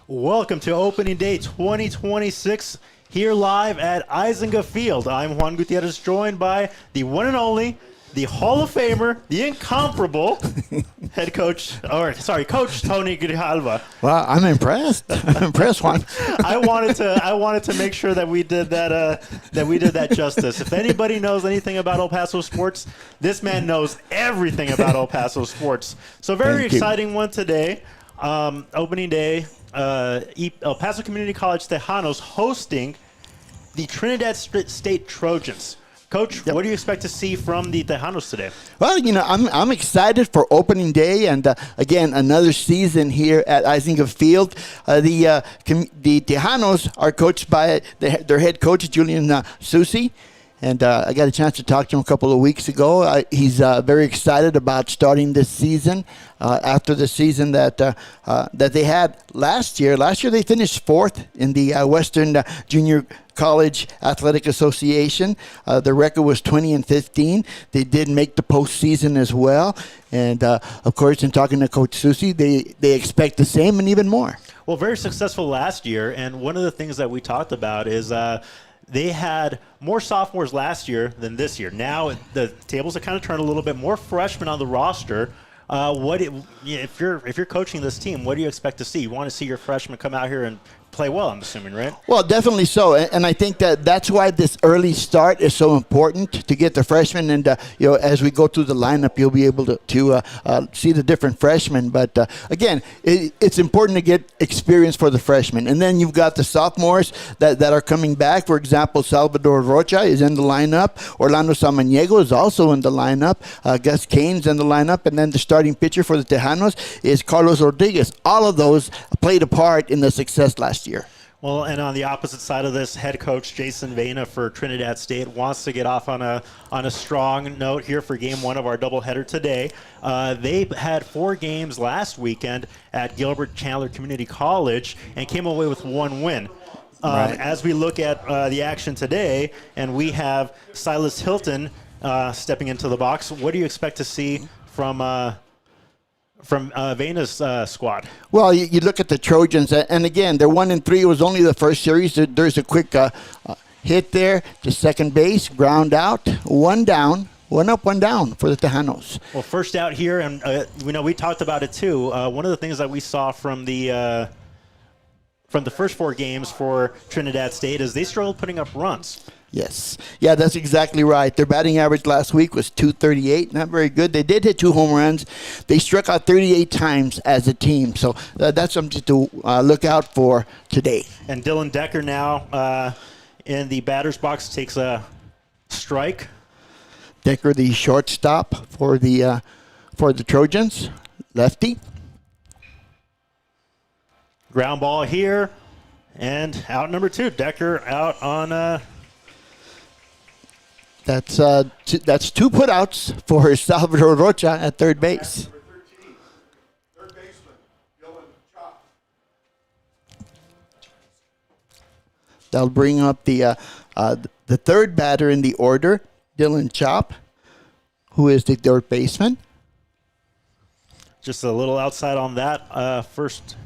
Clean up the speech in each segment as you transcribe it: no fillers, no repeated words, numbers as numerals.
Welcome to Opening Day 2026 here live at EISENGA Field. I'm Juan Gutierrez, joined by the one and only, the Hall of Famer, the incomparable Coach Tony Grijalva. Well, I'm impressed. I'm impressed, Juan. I wanted to make sure that we did that justice. If anybody knows anything about El Paso sports, this man knows everything about El Paso sports. So very exciting one today. Opening day. El Paso Community College Tejanos hosting the Trinidad State Trojans. Coach, what do you expect to see from the Tejanos today? Well, I'm excited for opening day, and again, another season here at EISENGA Field. The Tejanos are coached by their head coach, Julian Susi. And I got a chance to talk to him a couple of weeks ago. He's very excited about starting this season after the season that they had last year. Last year they finished fourth in the Western Junior College Athletic Association. Their record was 20-15. They did make the postseason as well. And, of course, in talking to Coach Susi, they expect the same and even more. Well, very successful last year. And one of the things that we talked about is they had more sophomores last year than this year. Now the tables have kind of turned a little bit, more freshmen on the roster. If you're coaching this team, what do you expect to see? You want to see your freshmen come out here and play well, I'm assuming, right? Well, definitely so, and I think that's why this early start is so important to get the freshmen. And as we go through the lineup, you'll be able to see the different freshmen. But again, it's important to get experience for the freshmen, and then you've got the sophomores that are coming back. For example, Salvador Rocha is in the lineup. Orlando Samaniego is also in the lineup. Gus Kane's in the lineup, and then the starting pitcher for the Tejanos is Carlos Rodriguez. All of those played a part in the success last year. Well, and on the opposite side of this, head coach Jason Vena for Trinidad State wants to get off on a strong note here for game one of our doubleheader today. They had 4 games last weekend at Gilbert Chandler Community College and came away with 1 win. Right. As we look at the action today, and we have Silas Hilton stepping into the box, what do you expect to see from Vena's squad? Well, you look at the Trojans, and again, they're 1-3. It was only the first series. There's a quick hit there to second base, ground out, 1 down. 1 up, 1 down for the Tejanos. Well, first out here, and we talked about it too. One of the things that we saw from the first 4 games for Trinidad State is they struggled putting up runs. Yes. Yeah, that's exactly right. Their batting average last week was .238. Not very good. They did hit 2 home runs. They struck out 38 times as a team. So that's something to look out for today. And Dylan Decker now in the batter's box takes a strike. Decker, the shortstop for the Trojans, lefty. Ground ball here, and out number 2. Decker out on. That's 2 putouts for Salvador Rocha at third base. Number 13, third baseman, Dylan Chop. That'll bring up the third batter in the order, Dylan Chop, who is the third baseman. Just a little outside on that first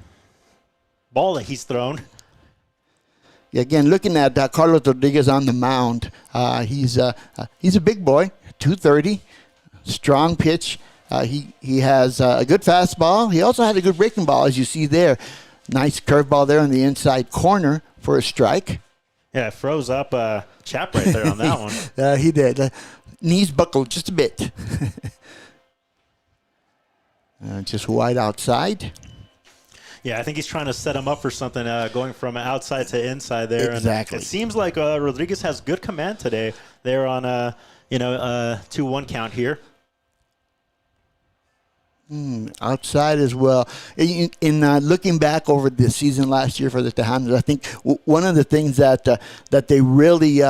ball that he's thrown. Again, looking at Carlos Rodriguez on the mound, he's a big boy, 230, strong pitch. He has a good fastball. He also has a good breaking ball, as you see there. Nice curveball there on the inside corner for a strike. Yeah, froze up Chap right there on that one. He did. Knees buckled just a bit. Just wide outside. Yeah, I think he's trying to set him up for something, going from outside to inside there. Exactly. And it seems like Rodriguez has good command today. They're on a 2-1 count here. Outside as well. In looking back over the season last year for the Tejanos, I think one of the things that they really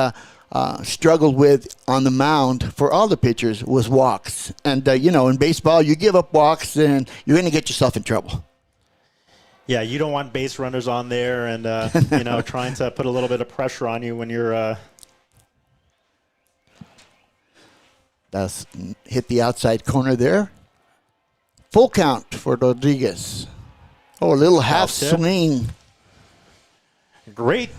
struggled with on the mound for all the pitchers was walks. And, in baseball, you give up walks and you're going to get yourself in trouble. Yeah, you don't want base runners on there and, trying to put a little bit of pressure on you when you're That's hit the outside corner there. Full count for Rodriguez. Oh, a little half swing Great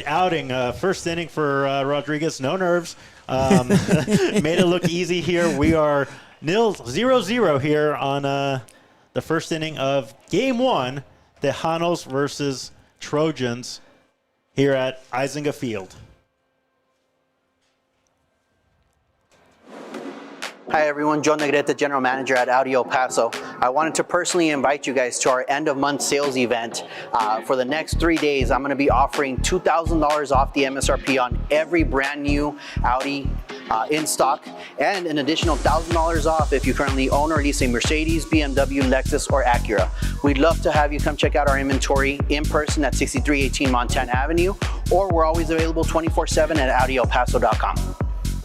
outing. First inning for Rodriguez. No nerves. Made it look easy here. We are 0-0 here on the first inning of Game 1, Tejanos versus Trojans here at EISENGA Field. Hi everyone, Joe Negrete, General Manager at Audi El Paso. I wanted to personally invite you guys to our end of month sales event. For the next 3 days, I'm going to be offering $2,000 off the MSRP on every brand new Audi in stock, and an additional $1,000 off if you currently own or lease a Mercedes, BMW, Lexus, or Acura. We'd love to have you come check out our inventory in person at 6318 Montana Avenue, or we're always available 24/7 at AudiElPaso.com.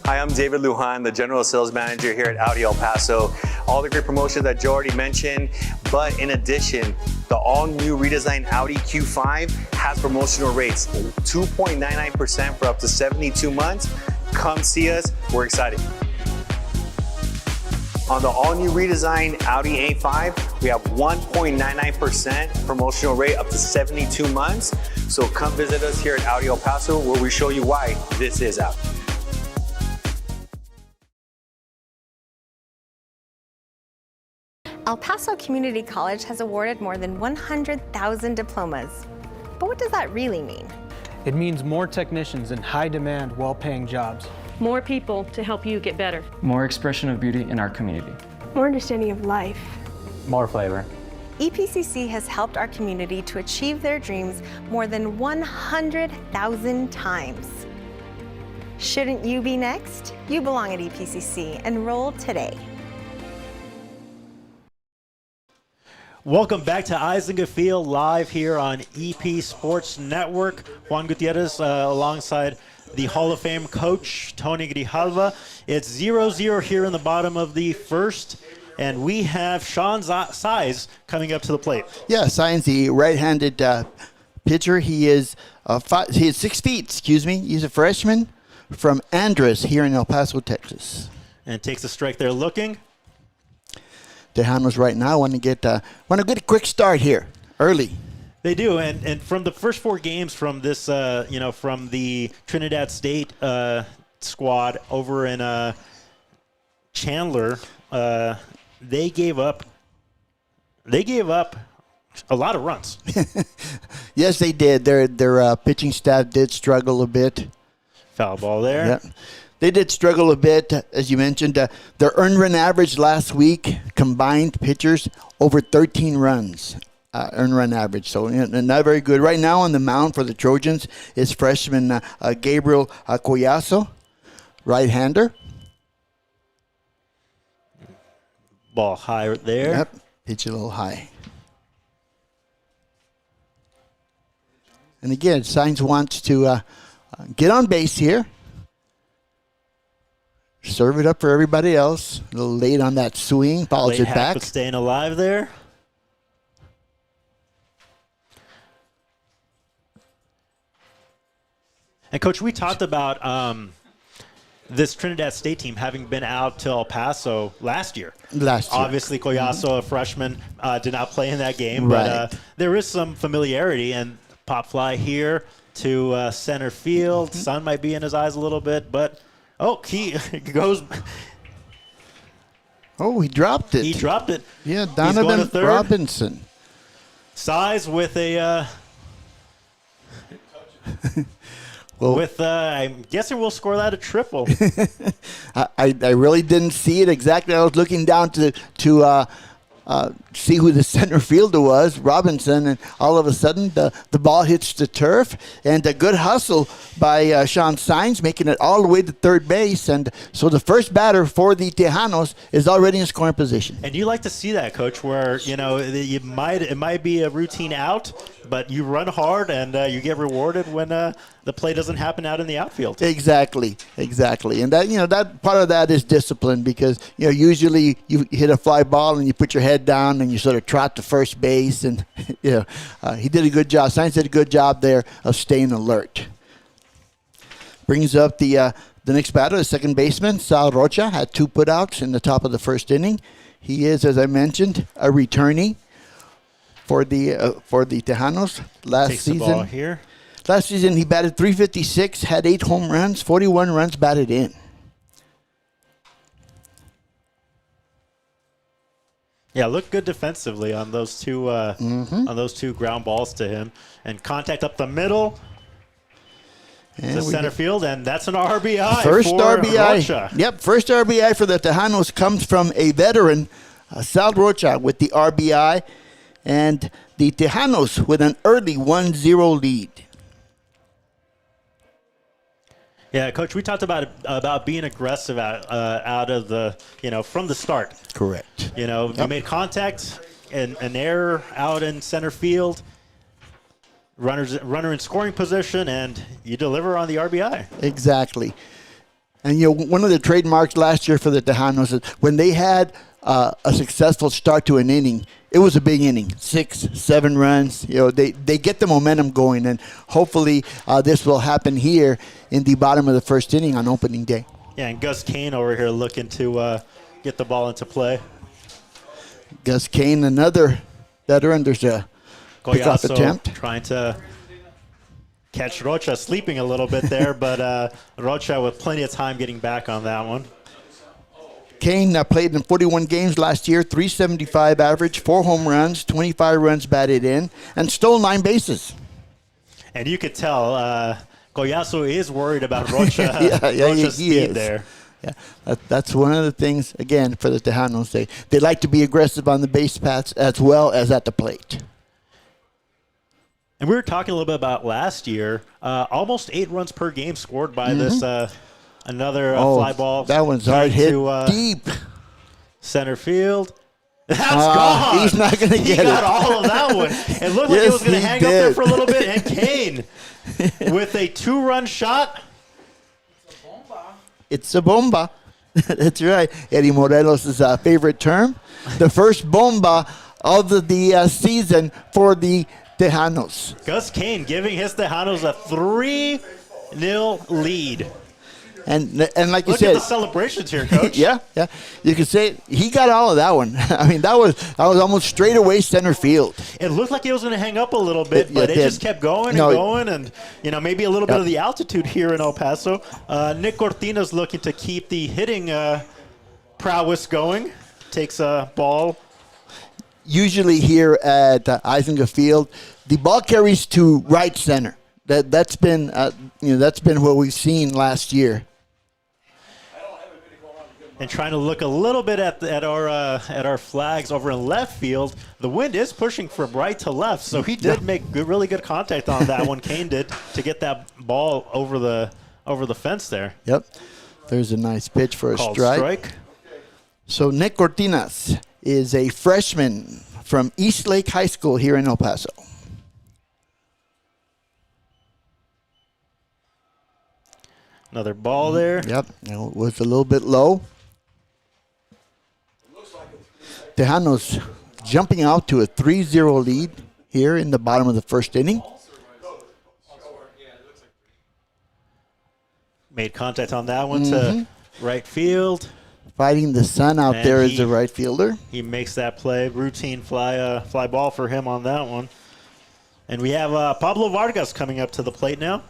Hi, I'm David Lujan, the General Sales Manager here at Audi El Paso. All the great promotions that Joe already mentioned, but in addition, the all-new redesigned Audi Q5 has promotional rates, 2.99% for up to 72 months. Come see us, we're excited. On the all-new redesigned Audi A5, we have 1.99% promotional rate up to 72 months. So come visit us here at Audi El Paso, where we show you why this is Audi. El Paso Community College has awarded more than 100,000 diplomas. But what does that really mean? It means more technicians in high-demand, well-paying jobs. More people to help you get better. More expression of beauty in our community. More understanding of life. More flavor. EPCC has helped our community to achieve their dreams more than 100,000 times. Shouldn't you be next? You belong at EPCC. Enroll today. Welcome back to EISENGA Field, live here on EP Sports Network. Juan Gutierrez alongside the Hall of Fame coach, Tony Grijalva. It's 0-0 here in the bottom of the first, and we have Sean Size coming up to the plate. Yeah, Size, the right-handed pitcher. He is 6 feet, He's a freshman from Andres here in El Paso, Texas. And takes a strike there looking. Tejanos right now want to get a quick start here, early. They do, and from the first 4 games from this, from the Trinidad State squad over in Chandler, they gave up a lot of runs. Yes, they did. Their pitching staff did struggle a bit. Foul ball there. Yeah. They did struggle a bit, as you mentioned. Their earned run average last week, combined pitchers, over 13 runs, earned run average. So not very good. Right now on the mound for the Trojans is freshman Gabriel Collazo, right-hander. Ball high right there. Yep, pitch a little high. And again, Sainz wants to get on base here. Serve it up for everybody else. A little late on that swing. Fouls it back. But staying alive there. And, Coach, we talked about this Trinidad State team having been out to El Paso last year. Obviously, Collazo, a freshman, did not play in that game. Right. But there is some familiarity. And pop fly here to center field. Sun might be in his eyes a little bit, but... Oh, he goes. Oh, he dropped it. He dropped it. Yeah, Donovan Robinson. Size with a. Well, I'm guessing we'll score that a triple. I really didn't see it exactly. I was looking down to see who the center fielder was, Robinson, and all of a sudden the ball hits the turf, and a good hustle by Sean Sainz, making it all the way to third base. And so the first batter for the Tejanos is already in scoring position. And you like to see that, Coach, where it might be a routine out, but you run hard and you get rewarded when the play doesn't happen out in the outfield. Exactly. And that part of that is discipline, because usually you hit a fly ball and you put your head down and you sort of trot to first base, and he did a good job. Sainz did a good job there of staying alert. Brings up the next batter, the second baseman, Sal Rocha, had 2 putouts in the top of the first inning. He is, as I mentioned, a returnee for the Tejanos last Takes season. The ball here. Last season, he batted .356, had 8 home runs, 41 runs batted in. Yeah, looked good defensively on those two ground balls to him, and contact up the middle to center field, and that's an RBI. First for RBI. Rocha. Yep, first RBI for the Tejanos comes from a veteran, Sal Rocha, with the RBI, and the Tejanos with an early 1-0 lead. Yeah, Coach, we talked about being aggressive out of the, from the start. Correct. You made contact, and an error out in center field, runner in scoring position, and you deliver on the RBI. Exactly. And, one of the trademarks last year for the Tejanos is when they had a successful start to an inning, it was a big inning, 6, 7 runs. They get the momentum going, and hopefully this will happen here in the bottom of the first inning on opening day. Yeah, and Gus Kane over here looking to get the ball into play. Gus Kane, another veteran. There's a pickoff attempt. Trying to catch Rocha sleeping a little bit there, but Rocha with plenty of time getting back on that one. Kane played in 41 games last year, .375 average, 4 home runs, 25 runs batted in, and stole 9 bases. And you could tell Collazo is worried about Rocha. he Rocha's speed is. there. Yeah, that's one of the things, again, for the Tejanos. They like to be aggressive on the base paths as well as at the plate. And we were talking a little bit about last year, almost 8 runs per game scored by this another fly ball. That one's hard hit deep. Center field. That's gone. He's not going to get it. He got all of that one. It looked like it was going to hang up there for a little bit. And Kane with a 2-run shot. It's a bomba. That's right. Eddie Morelos' favorite term. The first bomba of the season for the Tejanos. Gus Kane giving his Tejanos a 3-0 lead. And like you Look said, at the celebrations here, Coach. yeah. You can say he got all of that one. I mean, that was almost straight away center field. It looked like it was going to hang up a little bit, but it just kept going and going, and maybe a little bit of the altitude here in El Paso. Nick Cortina's looking to keep the hitting prowess going. Takes a ball. Usually here at EISENGA Field, the ball carries to right center. That's been what we've seen last year. And trying to look a little bit at our flags over in left field. The wind is pushing from right to left, so he did make really good contact on that one. Kane did to get that ball over the fence there. Yep, there's a nice pitch for a strike. So Nick Cortinas is a freshman from East Lake High School here in El Paso. Another ball there. Yep, it was a little bit low. Tejanos jumping out to a 3-0 lead here in the bottom of the first inning. Made contact on that one to right field. Fighting the sun out there as a right fielder. He makes that play. Routine fly ball for him on that one. And we have Pablo Vargas coming up to the plate now.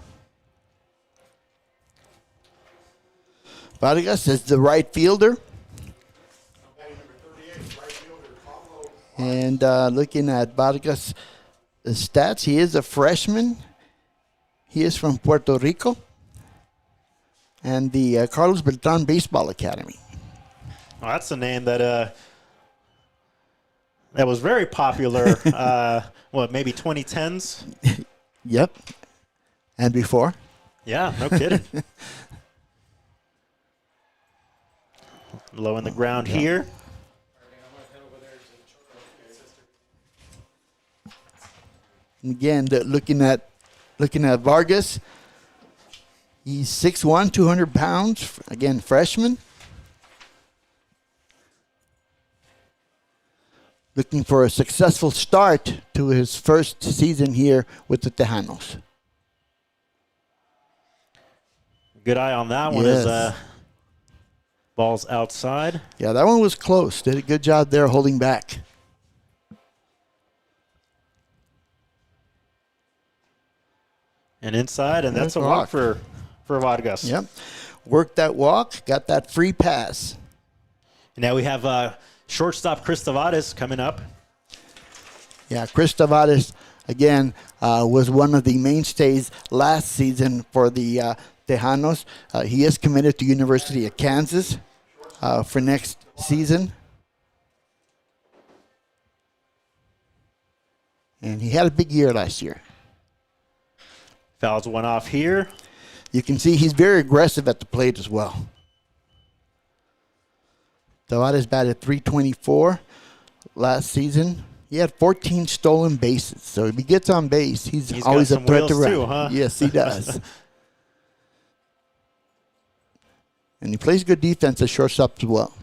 Vargas is the right fielder. And looking at Vargas' stats, he is a freshman. He is from Puerto Rico and the Carlos Beltran Baseball Academy. Well, that's a name that was very popular, maybe 2010s? Yep. And before? Yeah, no kidding. Low in the ground here. And again, looking at Vargas, he's 6'1", 200 pounds. Again, freshman. Looking for a successful start to his first season here with the Tejanos. Good eye on that one. Yes. As ball's outside. Yeah, that one was close. Did a good job there holding back. And inside, and that's There's a walk for Vargas. Yep. Worked that walk, got that free pass. Now we have shortstop Chris Tavares coming up. Yeah, Chris Tavares, again, was one of the mainstays last season for the Tejanos. He is committed to University of Kansas for next season. And he had a big year last year. Fouls one off here. You can see he's very aggressive at the plate as well. Tavares batted .324 last season. He had 14 stolen bases. So if he gets on base, he's always a threat to run. Too, huh? Yes, he does. And he plays good defense at shortstop as well.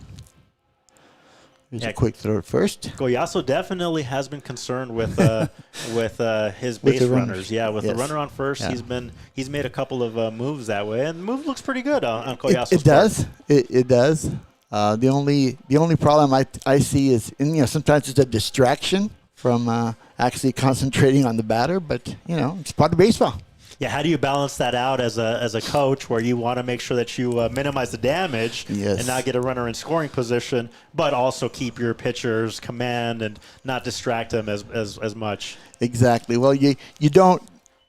Here's a quick throw first. Goyaso definitely has been concerned with his base runners. Yeah, with the runner on first, he's made a couple of moves that way, and the move looks pretty good on Goyaso's It does. It does. The only problem I see is, sometimes it's a distraction from actually concentrating on the batter, but it's part of baseball. Yeah, how do you balance that out as a coach, where you want to make sure that you minimize the damage and not get a runner in scoring position, but also keep your pitchers command and not distract them as much? Exactly. Well, you don't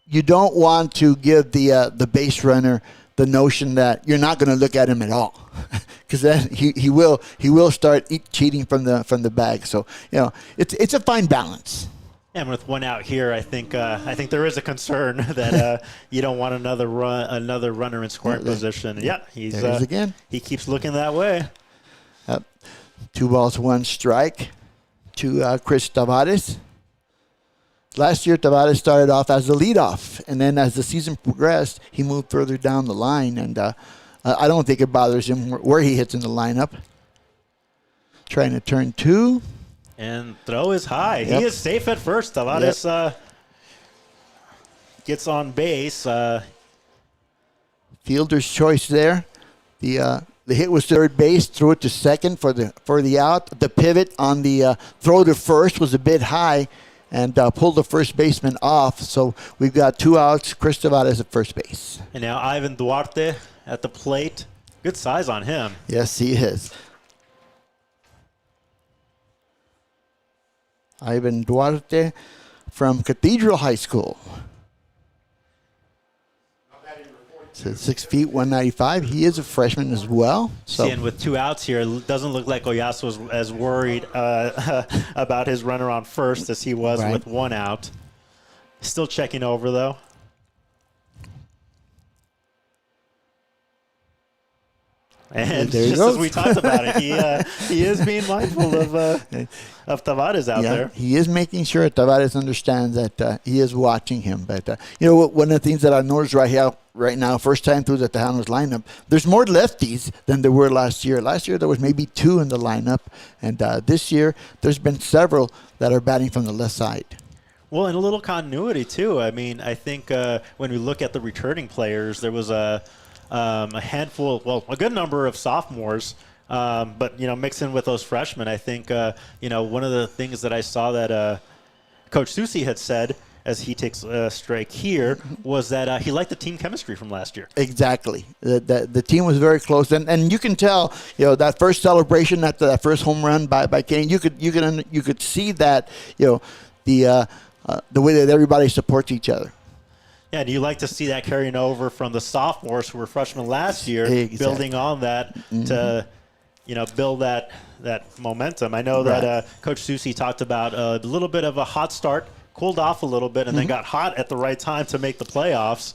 want to give the base runner the notion that you're not going to look at him at all, because then he will start cheating from the bag. So it's a fine balance. And with one out here, I think there is a concern that you don't want another runner in scoring position. Yeah, he keeps looking that way. 2 balls, 1 strike to Chris Tavares. Last year, Tavares started off as the leadoff, and then as the season progressed, he moved further down the line, and I don't think it bothers him where he hits in the lineup. Trying to turn 2. And throw is high. Yep. He is safe at first. Tavares gets on base. Fielder's choice there. The hit was third base. Threw it to second for the out. The pivot on the throw to first was a bit high, and pulled the first baseman off. So we've got 2 outs. Chris Tavares at first base. And now Ivan Duarte at the plate. Good size on him. Yes, he is. Ivan Duarte from Cathedral High School. So 6 feet, 195. He is a freshman as well. So. And with 2 outs here, it doesn't look like Goyaso was as worried about his runner on first as he was with 1 out. Still checking over, though. And just as we talked about it, he is being mindful of Tavares out there. He is making sure Tavares understands that he is watching him. But one of the things that I noticed right now, first time through the Tejanos lineup, there's more lefties than there were last year. Last year there was maybe 2 in the lineup, and this year there's been several that are batting from the left side. Well, and a little continuity too. I mean, I think when we look at the returning players, there was a handful, a good number of sophomores, but mixed in with those freshmen. I think one of the things that I saw that Coach Susi had said as he takes a strike here was that he liked the team chemistry from last year. Exactly, the team was very close, and you can tell that first celebration after that first home run by Kane. You could see that the way that everybody supports each other. Yeah, and you like to see that carrying over from the sophomores who were freshmen last year, building on that to, build that momentum. I know that Coach Susi talked about a little bit of a hot start, cooled off a little bit, and then got hot at the right time to make the playoffs.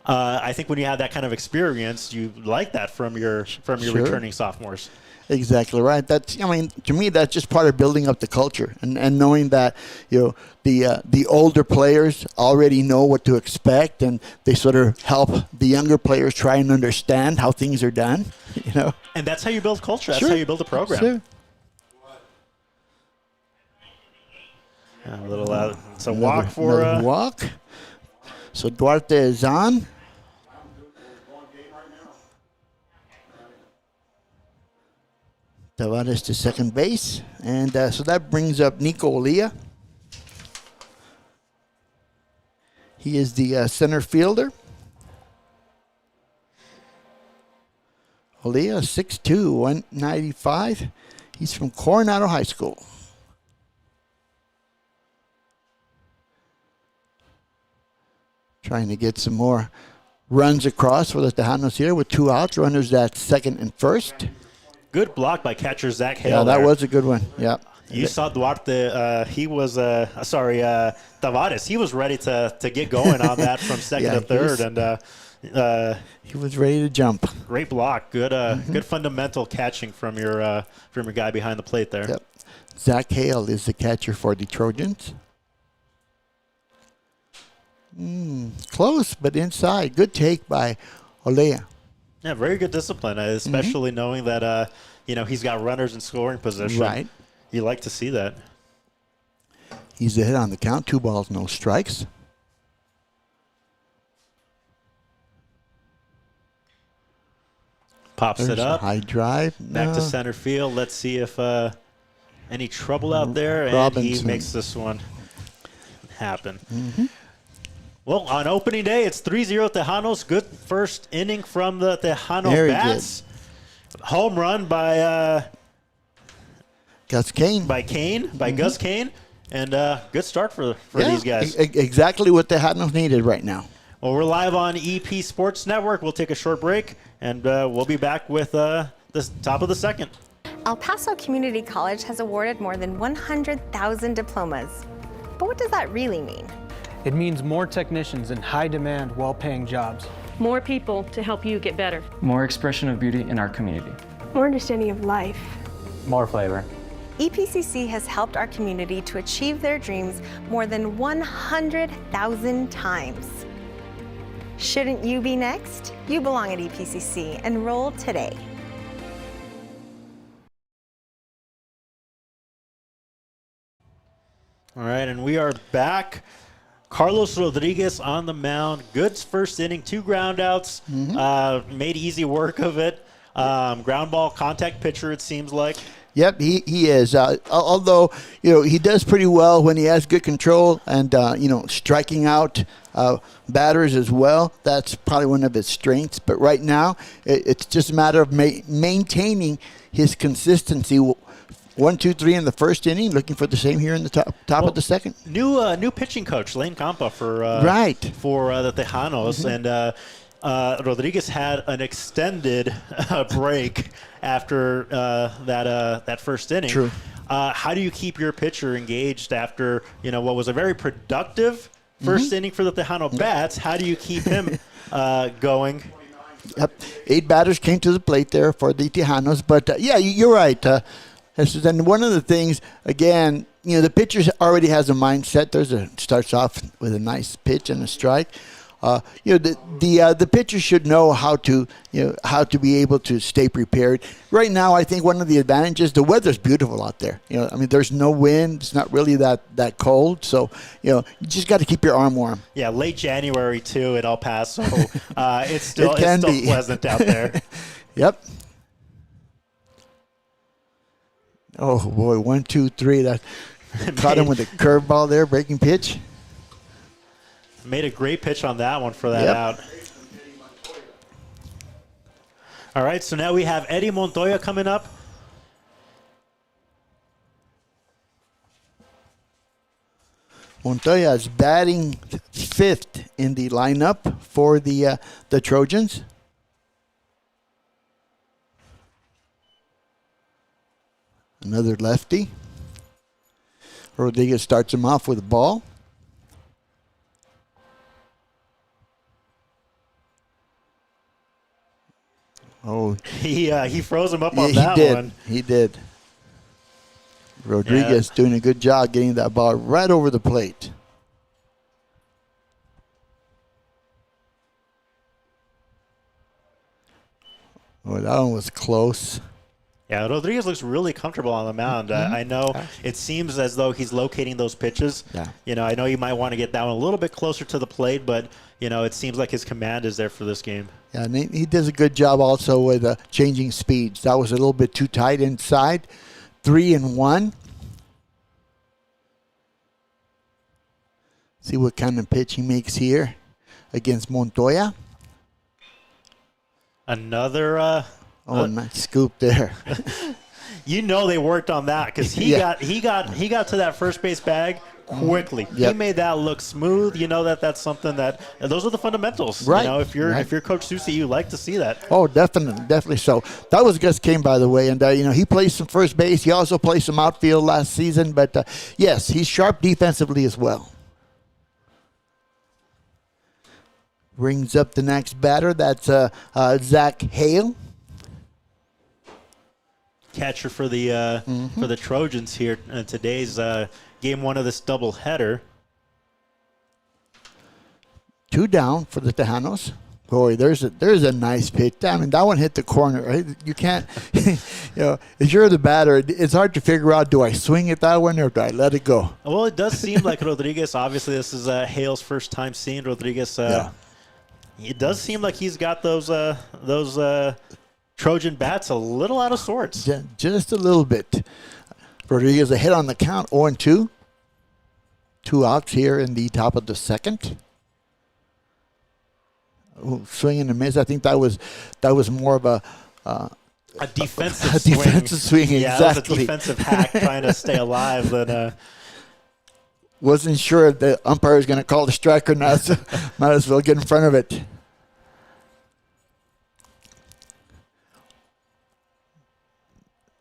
I think when you have that kind of experience, you like that from your returning sophomores. Exactly right. To me, that's just part of building up the culture and knowing that the older players already know what to expect, and they sort of help the younger players try and understand how things are done. And that's how you build culture. That's how you build a program. Sure. A little out. It's a walk for another walk. So Duarte is on. Tavares to second base. And so that brings up Nico Olia. He is the center fielder. Olea, 6'2", 195. He's from Coronado High School. Trying to get some more runs across for the Tejanos here with 2 outs. Runners at second and first. Good block by catcher Zach Hale. Yeah, that there. was a good one. Yeah. You saw Duarte. Tavares. He was ready to get going on that from second to third, and he was ready to jump. Great block. Good, good fundamental catching from your guy behind the plate there. Yep. Zach Hale is the catcher for the Trojans. Close, but inside. Good take by Olea. Yeah, very good discipline, especially knowing that he's got runners in scoring position. Right. You like to see that. He's ahead on the count. 2 balls, no strikes. Pops There's it up. A high drive. Back to center field. Let's see if any trouble out there. And he makes this one happen. Well, on opening day, it's 3-0 Tejanos. Good first inning from the Tejano bats. Good. Home run by Gus Kane. By Gus Kane. And good start for these guys. Exactly what the Tejanos needed right now. Well, we're live on EP Sports Network. We'll take a short break, and we'll be back with the top of the second. El Paso Community College has awarded more than 100,000 diplomas. But what does that really mean? It means more technicians in high-demand, well-paying jobs. More people to help you get better. More expression of beauty in our community. More understanding of life. More flavor. EPCC has helped our community to achieve their dreams more than 100,000 times. Shouldn't you be next? You belong at EPCC. Enroll today. All right, and we are back. Carlos Rodriguez on the mound. Good first inning, 2 ground outs. Made easy work of it. Ground ball contact pitcher, it seems like. Yep, he is. Although, he does pretty well when he has good control and, striking out batters as well. That's probably one of his strengths. But right now, it's just a matter of maintaining his consistency. 1, 2, 3 in the first inning. Looking for the same here in the top of the second. New pitching coach Lane Campa for the Tejanos, and Rodriguez had an extended break after that first inning. True. How do you keep your pitcher engaged after what was a very productive first inning for the Tejano bats? How do you keep him going? Yep. 8 batters came to the plate there for the Tejanos, but you're right. And one of the things, again, the pitcher already has a mindset. Starts off with a nice pitch and a strike. The pitcher should know how to be able to stay prepared. Right now, I think one of the advantages, the weather's beautiful out there. There's no wind. It's not really that cold. So, you just got to keep your arm warm. Yeah, late January too at El Paso. It's still pleasant out there. Yep. Oh boy, 1, 2, 3. That caught him with a curveball there, breaking pitch. Made a great pitch on that one for that out. All right, so now we have Eddie Montoya coming up. Montoya is batting 5th in the lineup for the Trojans. Another lefty. Rodriguez starts him off with a ball. Oh, he froze him up on that one. He did. Rodriguez doing a good job getting that ball right over the plate. Oh, that one was close. Yeah, Rodriguez looks really comfortable on the mound. I know it seems as though he's locating those pitches. Yeah. I know you might want to get down a little bit closer to the plate, but, it seems like his command is there for this game. Yeah, and he does a good job also with changing speeds. That was a little bit too tight inside. 3-1. See what kind of pitch he makes here against Montoya. Another Nice scoop there. You know they worked on that because he got to that first base bag quickly. Yep. He made that look smooth. You know that's something that those are the fundamentals. Right. You know, if you're Coach Susi, you like to see that. Oh, definitely so. That was Gus Kane, by the way, and he plays some first base. He also played some outfield last season, but yes, he's sharp defensively as well. Brings up the next batter. That's Zach Hale. Catcher for the Trojans here in today's game one of this doubleheader. 2 down for the Tejanos. Boy, there's a nice pitch. I mean, that one hit the corner. Right? You can't, if you're the batter, it's hard to figure out, do I swing at that one or do I let it go? Well, it does seem like Rodriguez, obviously this is Hale's first time seeing Rodriguez. It does seem like he's got those Trojan bats a little out of sorts. Just a little bit. Rodriguez ahead on the count, 0-2. 2 outs here in the top of the second. Swing and a miss. I think that was more of a defensive swing. Yeah, exactly. That was a defensive hack trying to stay alive. Than wasn't sure if the umpire was going to call the strike or not, so might as well get in front of it.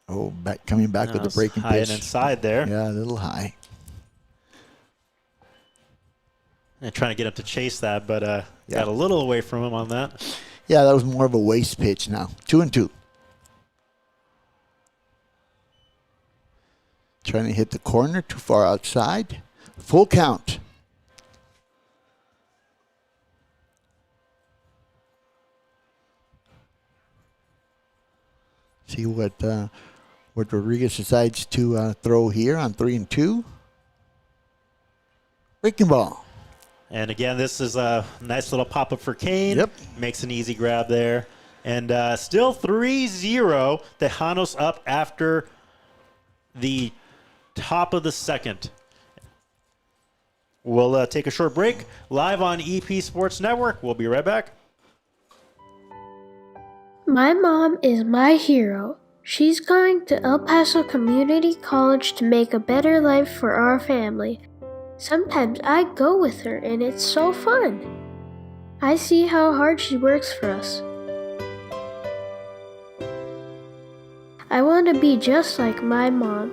Oh, coming back with the breaking high pitch. and inside there. Yeah, a little high. And trying to get him to chase that, but got a little away from him on that. Yeah, that was more of a waste pitch now. 2-2. Trying to hit the corner, too far outside. Full count. See what Rodriguez decides to throw here on 3-2. Breaking ball. And again, this is a nice little pop-up for Kane. Yep. Makes an easy grab there. And still 3-0. Tejanos up after the top of the second. We'll take a short break. Live on EP Sports Network. We'll be right back. My mom is my hero. She's going to El Paso Community College to make a better life for our family. Sometimes I go with her and it's so fun. I see how hard she works for us. I want to be just like my mom.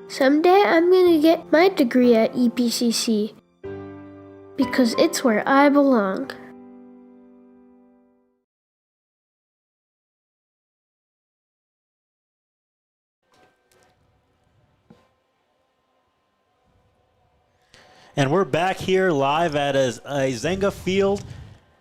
Someday I'm going to get my degree at EPCC because it's where I belong. And we're back here live at EISENGA Field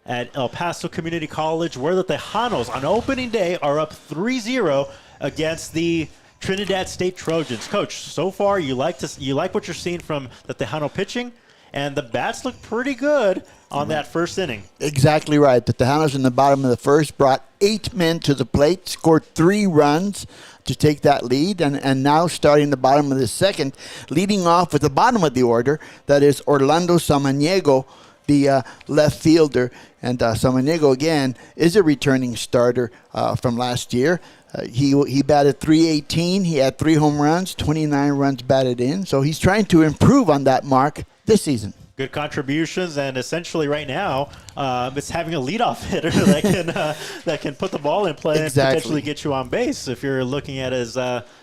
at El Paso Community College, where the Tejanos on opening day are up 3-0 against the Trinidad State Trojans. Coach, so far you like what you're seeing from the Tejano pitching, and the bats look pretty good on that first inning. Exactly right. The Tejanos in the bottom of the first brought 8 men to the plate, scored 3 runs to take that lead, and now starting the bottom of the second, leading off with the bottom of the order, that is Orlando Samaniego, the left fielder. And Samaniego, again, is a returning starter from last year. He batted .318. He had 3 home runs, 29 runs batted in. So he's trying to improve on that mark this season. Good contributions, and essentially right now, it's having a leadoff hitter that can put the ball in play and potentially get you on base if you're looking at his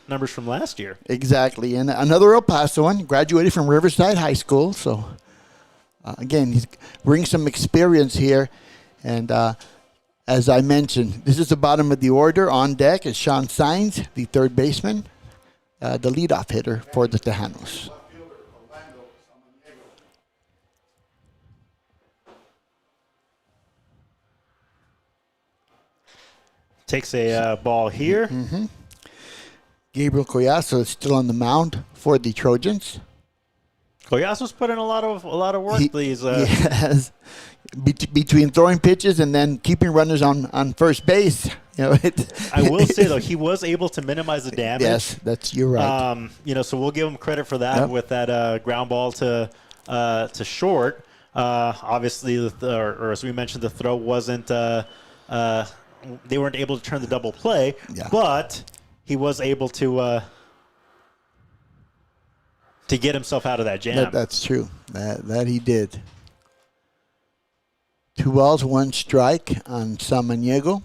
numbers from last year. Exactly, and another El Pasoan, graduated from Riverside High School. So again, he's bringing some experience here, and as I mentioned, this is the bottom of the order. On deck is Sean Sainz, the third baseman, the leadoff hitter for the Tejanos. Takes a ball here. Mm-hmm. Gabriel Collazo is still on the mound for the Trojans. Collazo's put in a lot of work. Yes. Between throwing pitches and then keeping runners on first base. I will say though, he was able to minimize the damage. Yes, you're right. So we'll give him credit for that with that ground ball to to short. Obviously, or as we mentioned, the throw wasn't. They weren't able to turn the double play, but he was able to get himself out of that jam. That's true. That he did. 2 balls, 1 strike on Samaniego.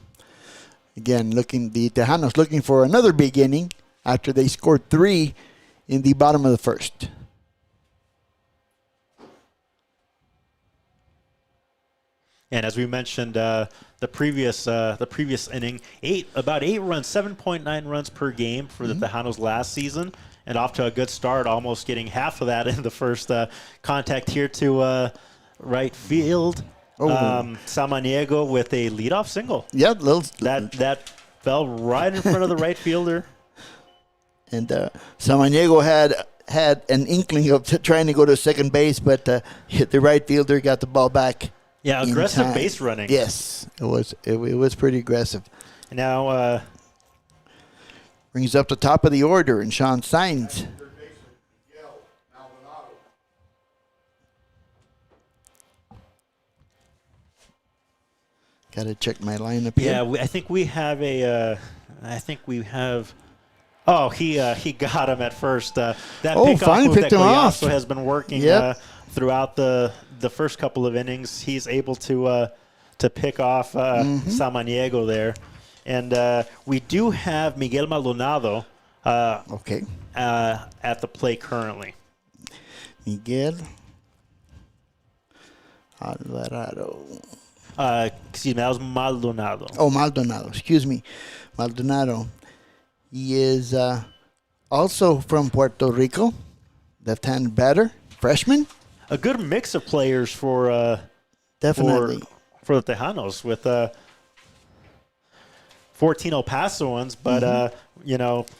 Again, the Tejanos looking for another big inning after they scored 3 in the bottom of the first. And as we mentioned, the previous inning, about 8 runs, 7.9 runs per game for the Tejanos last season, and off to a good start, almost getting half of that in the first contact here to right field. Samaniego with a leadoff single. Yeah, that fell right in front of the right fielder. And Samaniego had an inkling of trying to go to second base, but the right fielder got the ball back. Yeah, aggressive base running. Yes, it was pretty aggressive. And now brings up the top of the order, and Sean Sainz. Got to check my lineup here. Yeah, I think we have a. Oh, he got him at first. That pickoff move that Goyaso has been working throughout the first couple of innings. He's able to pick off Samaniego there, and we do have Miguel Maldonado. At the plate currently. Miguel Alvarado. Excuse me, that was Maldonado. Oh, Maldonado. Excuse me. Maldonado. He is also from Puerto Rico, left-handed batter, freshman. A good mix of players for definitely for the Tejanos with 14 El Pasoans, but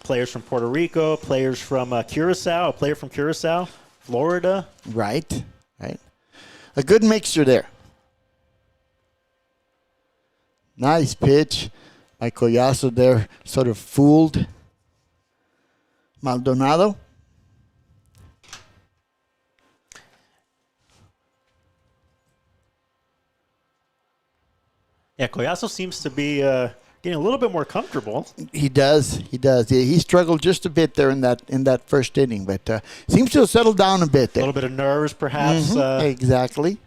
players from Puerto Rico, players from Curacao, a player from Curacao, Florida. Right. A good mixture there. Nice pitch by Goyaso there, sort of fooled Maldonado. Yeah, Goyaso seems to be getting a little bit more comfortable. He does. Yeah, he struggled just a bit there in that first inning, but seems to have settled down a bit there. A little bit of nerves, perhaps. Exactly.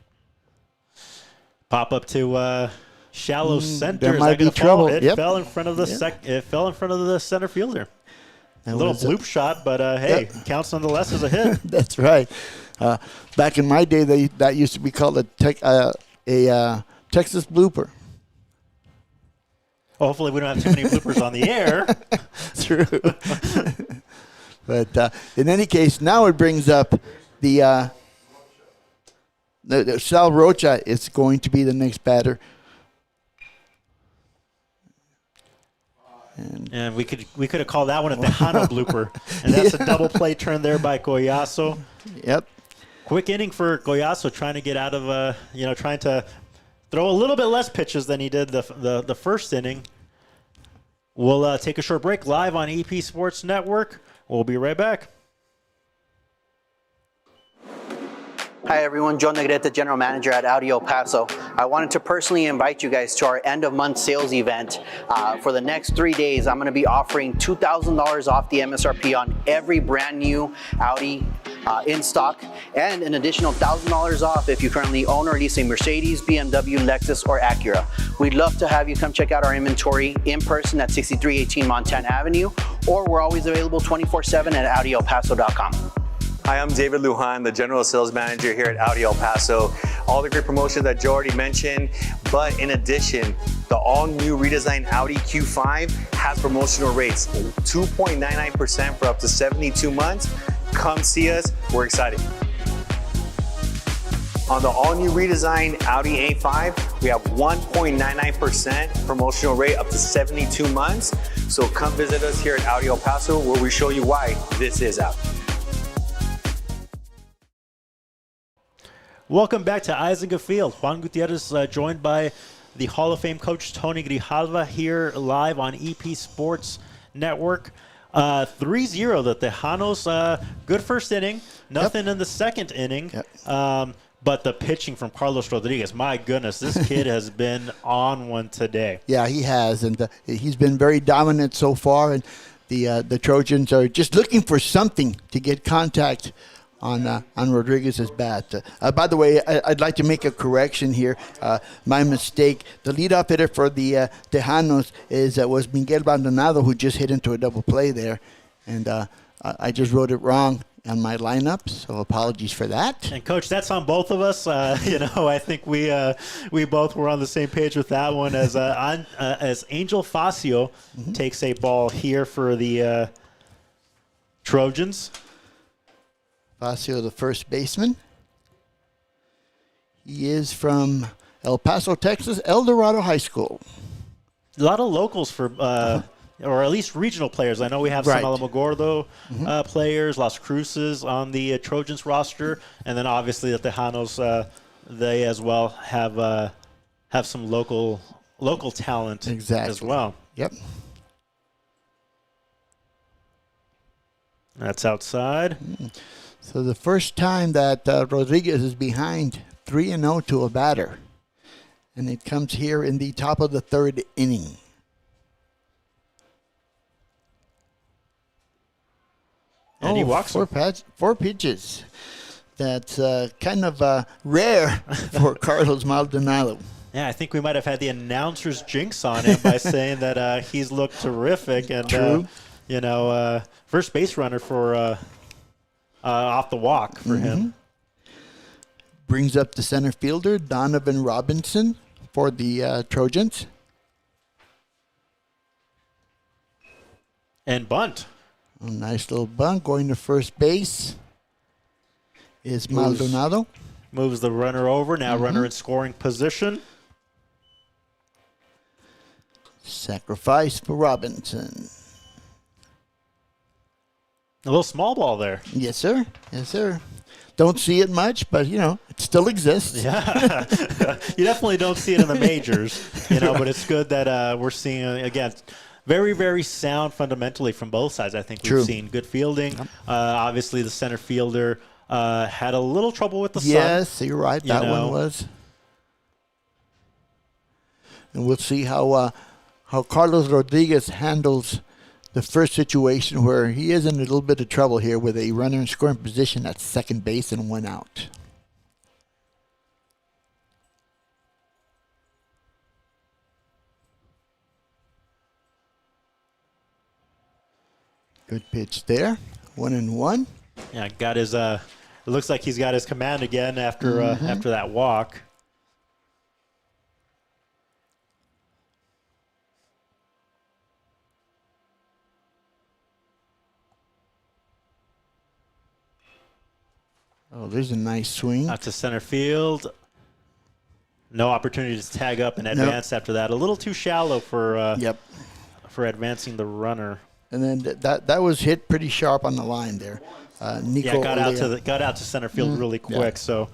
Pop up to shallow center. There might be trouble. It fell in front of the It fell in front of the center fielder. A little bloop shot, but hey, counts nonetheless as a hit. That's right. Back in my day, that used to be called a Texas blooper. Well, hopefully, we don't have too many bloopers on the air. True. But in any case, now it brings up the Sal Rocha is going to be the next batter. And we could have called that one a Tejano blooper. And that's a double play turn there by Goyaso. Yep. Quick inning for Goyaso, trying to get out of trying to throw a little bit less pitches than he did the first inning. We'll take a short break live on EP Sports Network. We'll be right back. Hi everyone, Joe Negrete, General Manager at Audi El Paso. I wanted to personally invite you guys to our end of month sales event. For the next 3 days, I'm going to be offering $2,000 off the MSRP on every brand new Audi in stock, and an additional $1,000 off if you currently own or lease a Mercedes, BMW, Lexus, or Acura. We'd love to have you come check out our inventory in person at 6318 Montana Avenue, or we're always available 24/7 at AudiElPaso.com. Hi, I'm David Lujan, the General Sales Manager here at Audi El Paso. All the great promotions that Joe already mentioned, but in addition, the all-new redesigned Audi Q5 has promotional rates, 2.99% for up to 72 months. Come see us, we're excited. On the all-new redesigned Audi A5, we have 1.99% promotional rate up to 72 months. So come visit us here at Audi El Paso, where we show you why this is Audi. Welcome back to EISENGA Field. Juan Gutierrez joined by the Hall of Fame coach Tony Grijalva here live on EP Sports Network. 3-0. The Tejanos, good first inning. Nothing in the second inning. But the pitching from Carlos Rodriguez, my goodness, this kid has been on one today. Yeah, he has, and he's been very dominant so far. And the Trojans are just looking for something to get contact on Rodriguez's bat. By the way, I'd like to make a correction here. My mistake. The leadoff hitter for the Tejanos was Miguel Maldonado, who just hit into a double play there, and I just wrote it wrong on my lineup, so apologies for that. And Coach, that's on both of us. I think we both were on the same page with that one. As Angel Facio takes a ball here for the Trojans. Facio, the first baseman. He is from El Paso, Texas, El Dorado High School. A lot of locals for or at least regional players. I know we have some Alamogordo players, Las Cruces on the Trojans roster, and then obviously the Tejanos, they as well have some local talent as well. Yep. That's outside. So the first time that Rodriguez is behind 3-0 to a batter, and it comes here in the top of the third inning. And he walks four pitches. That's kind of rare for Carlos Maldonado. Yeah, I think we might have had the announcer's jinx on him by saying that he's looked terrific. And, first base runner for off the walk for him. Brings up the center fielder, Donovan Robinson, for the Trojans. And bunt. A nice little bunt. Going to first base is Maldonado. Moves the runner over. Now runner in scoring position. Sacrifice for Robinson. A little small ball there. Yes, sir. Yes, sir. Don't see it much, but, it still exists. Yeah. You definitely don't see it in the majors, but it's good that we're seeing, again, very, very sound fundamentally from both sides. I think we've seen good fielding. Obviously, the center fielder had a little trouble with the sun. Yes, you're right. That one was. And we'll see how Carlos Rodriguez handles the first situation where he is in a little bit of trouble here with a runner in scoring position at second base and 1 out. Good pitch there. 1-1. Yeah, got his. It looks like he's got his command again after after that walk. Oh, there's a nice swing. Out to center field. No opportunity to tag up and advance after that. A little too shallow for for advancing the runner. And then that was hit pretty sharp on the line there. Nico got out to center field really quick. So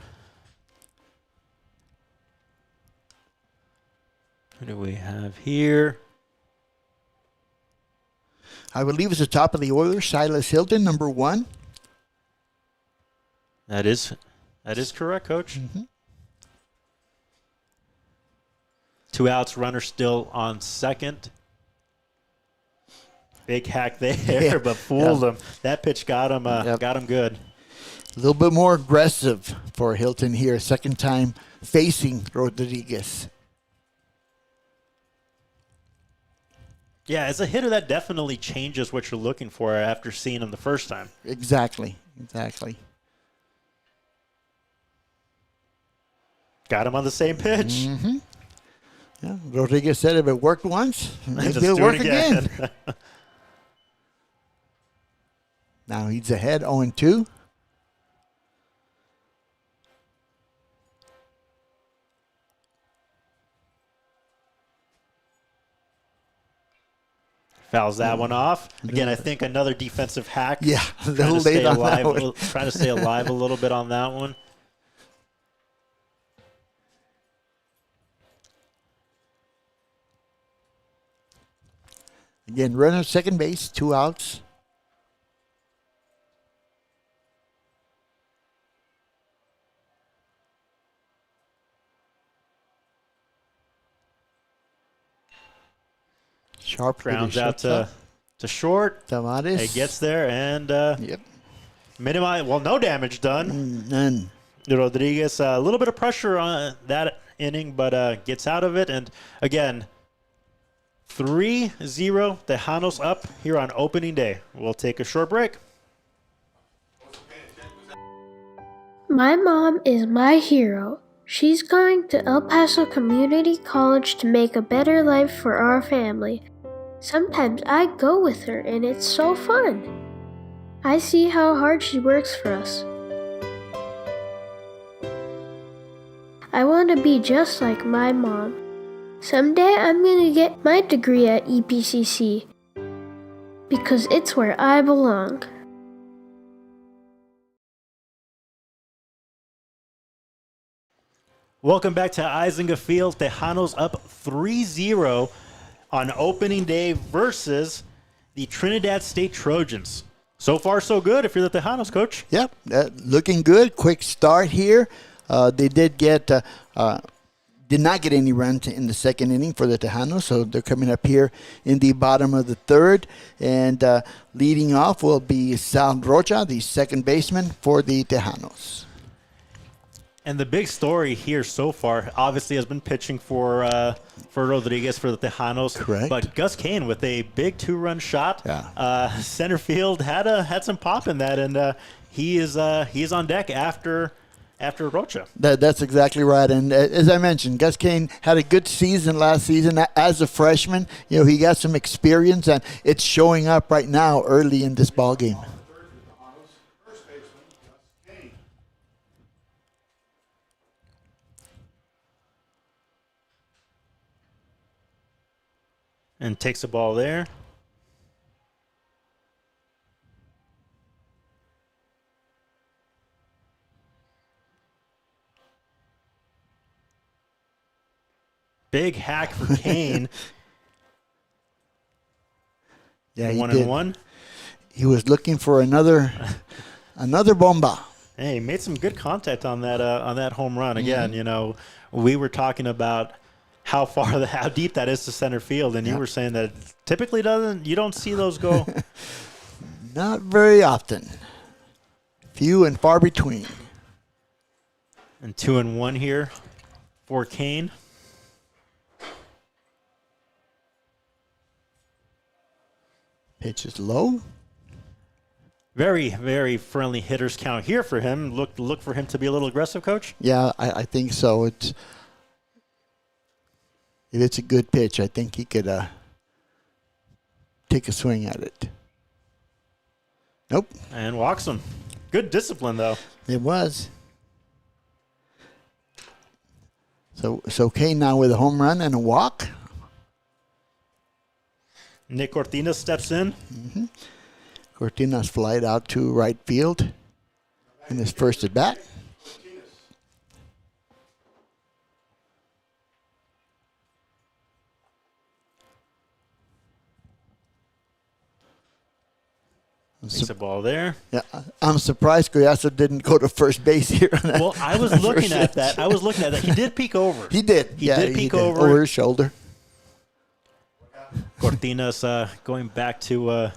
who do we have here? I believe it's the top of the order. Silas Hilton, number 1. That is correct, Coach. 2 outs, runner still on second. Big hack there, but fooled him. That pitch got him. Got him good. A little bit more aggressive for Hilton here. Second time facing Rodriguez. Yeah, as a hitter, that definitely changes what you're looking for after seeing him the first time. Exactly. Got him on the same pitch. Yeah, Rodriguez said if it worked once, Just it'll do work it again. Now he's ahead 0-2. Fouls that one off. Again, I think another defensive hack. Yeah, trying to stay alive. Trying to stay alive a little bit on that one. Again, runner second base, 2 outs. Sharp grounds out to short. Tavares. It gets there and Yep. no damage done. None. Rodriguez, a little bit of pressure on that inning, but gets out of it. And again, 3-0 Tejanos up here on opening day. We'll take a short break. My mom is my hero. She's going to El Paso Community College to make a better life for our family. Sometimes I go with her and it's so fun. I see how hard she works for us. I want to be just like my mom. Someday I'm going to get my degree at EPCC because it's where I belong. Welcome back to EISENGA Field. Tejanos up 3-0 on opening day versus the Trinidad State Trojans. So far, so good if you're the Tejanos, Coach. Yep, looking good. Quick start here. They did not get any runs in the second inning for the Tejanos, so they're coming up here in the bottom of the third. And leading off will be Sal Rocha, the second baseman for the Tejanos. And the big story here so far, obviously, has been pitching for Rodriguez for the Tejanos. Correct. But Gus Kane with a big 2-run shot. Yeah. Center field had some pop in that, and he is on deck after Rocha. That's exactly right. And as I mentioned, Gus Kane had a good season last season as a freshman. You know, he got some experience, and it's showing up right now early in this ball game. And takes the ball there. Big hack for Kane. Yeah, he 1-1. He was looking for another bomba. Hey, he made some good contact on that home run. Again, you know, we were talking about how deep that is to center field, and you were saying that typically you don't see those go. Not very often. Few and far between. And 2-1 here for Kane. Pitch is low. Very, very friendly hitters count here for him. Look for him to be a little aggressive, Coach. Yeah, I think so. If it's a good pitch, I think he could take a swing at it. Nope. And walks him. Good discipline, though. It was. So Kane now with a home run and a walk. Nick Cortina steps in. Mm-hmm. Cortina's flied out to right field in his first at bat. Takes the ball there. Yeah, I'm surprised Collazo didn't go to first base here. Well, I was looking at that. He did peek over. He did. He did peek over. Over his shoulder. Cortina's going back to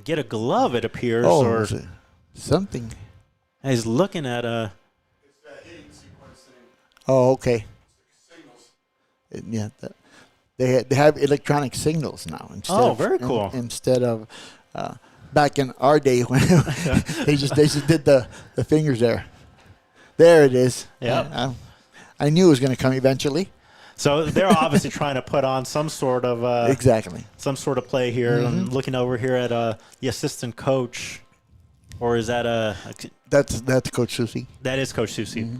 get a glove, it appears, or something. He's looking at It's that hitting sequence thing. Oh, okay. Signals. Yeah, they have electronic signals now. Very cool. Instead of back in our day when they just did the fingers there. There it is. Yeah. I knew it was going to come eventually. So they're obviously trying to put on some sort of exactly some sort of play here. Mm-hmm. I'm looking over here at the assistant coach, or is that that's Coach Susi? That is Coach Susi. Mm-hmm.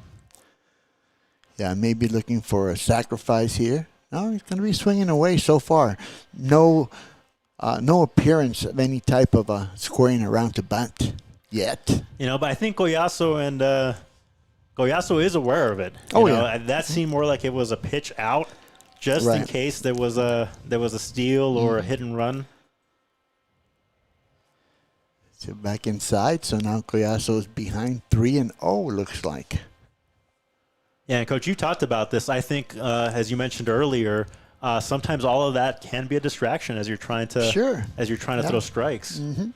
Yeah, maybe looking for a sacrifice here. No, he's going to be swinging away so far. No appearance of any type of scoring around to bunt yet. You know, but I think Collazo is aware of it. That seemed more like it was a pitch out, just in case there was a steal or a hit and run. So back inside. So now Collazo is behind 3-0. Looks like. Yeah, and Coach, you talked about this. I think, as you mentioned earlier, sometimes all of that can be a distraction as you're trying to throw strikes. Mm-hmm.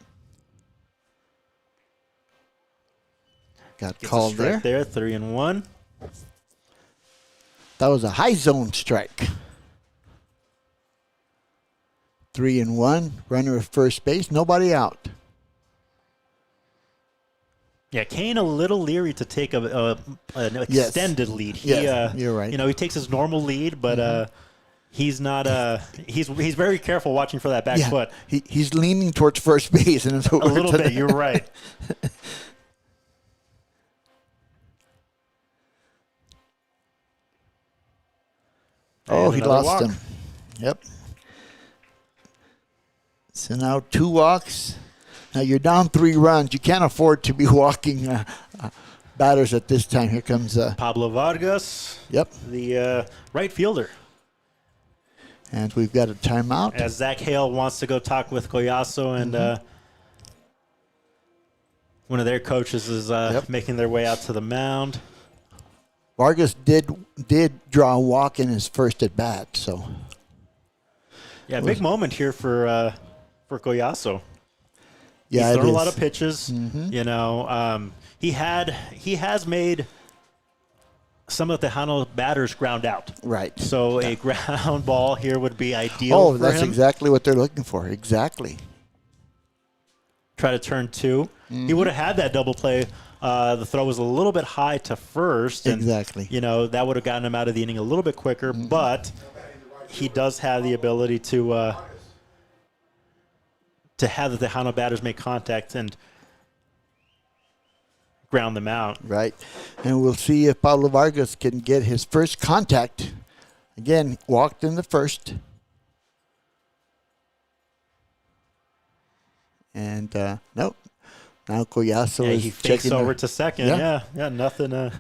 Got Gets called a strike there. 3-1. That was a high zone strike. 3-1. Runner at first base. Nobody out. Yeah, Kane a little leery to take an extended lead. You're right. He takes his normal lead, but he's not. He's very careful watching for that back foot. He's leaning towards first base, and a little bit. You're right. Oh, he lost walk. him. Yep. So now 2 walks. Now you're down 3 runs. You can't afford to be walking batters at this time. Here comes Pablo Vargas. Yep. The right fielder. And we've got a timeout. As Zach Hale wants to go talk with Collazo, and one of their coaches is making their way out to the mound. Vargas did draw a walk in his first at bat, so. Yeah, big moment here for Collazo. Yeah, he's thrown a lot of pitches. Mm-hmm. He has made some of the Tejano batters ground out. Right. So a ground ball here would be ideal. Oh, for that's him. exactly what they're looking for. Exactly. Try to turn 2. Mm-hmm. He would have had that double play. The throw was a little bit high to first. And, exactly. That would have gotten him out of the inning a little bit quicker. Mm-hmm. But he does have the ability to have the Tejano batters make contact and ground them out. Right. And we'll see if Pablo Vargas can get his first contact. Again, walked in the first. And, nope. Now Collazo is he fakes checking over to second. Yeah, nothing. A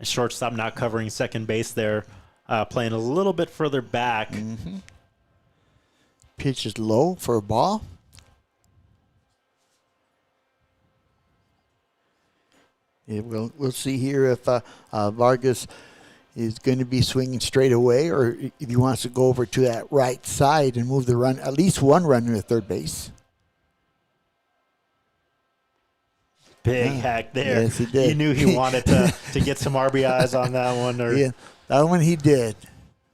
shortstop not covering second base there, playing a little bit further back. Mm-hmm. Pitch is low for a ball. Yeah, we'll see here if Vargas is going to be swinging straight away, or if he wants to go over to that right side and move the run, at least one runner at third base. Big hack there. Yes, he did. He knew he wanted to get some RBIs on that one. Yeah, that one he did.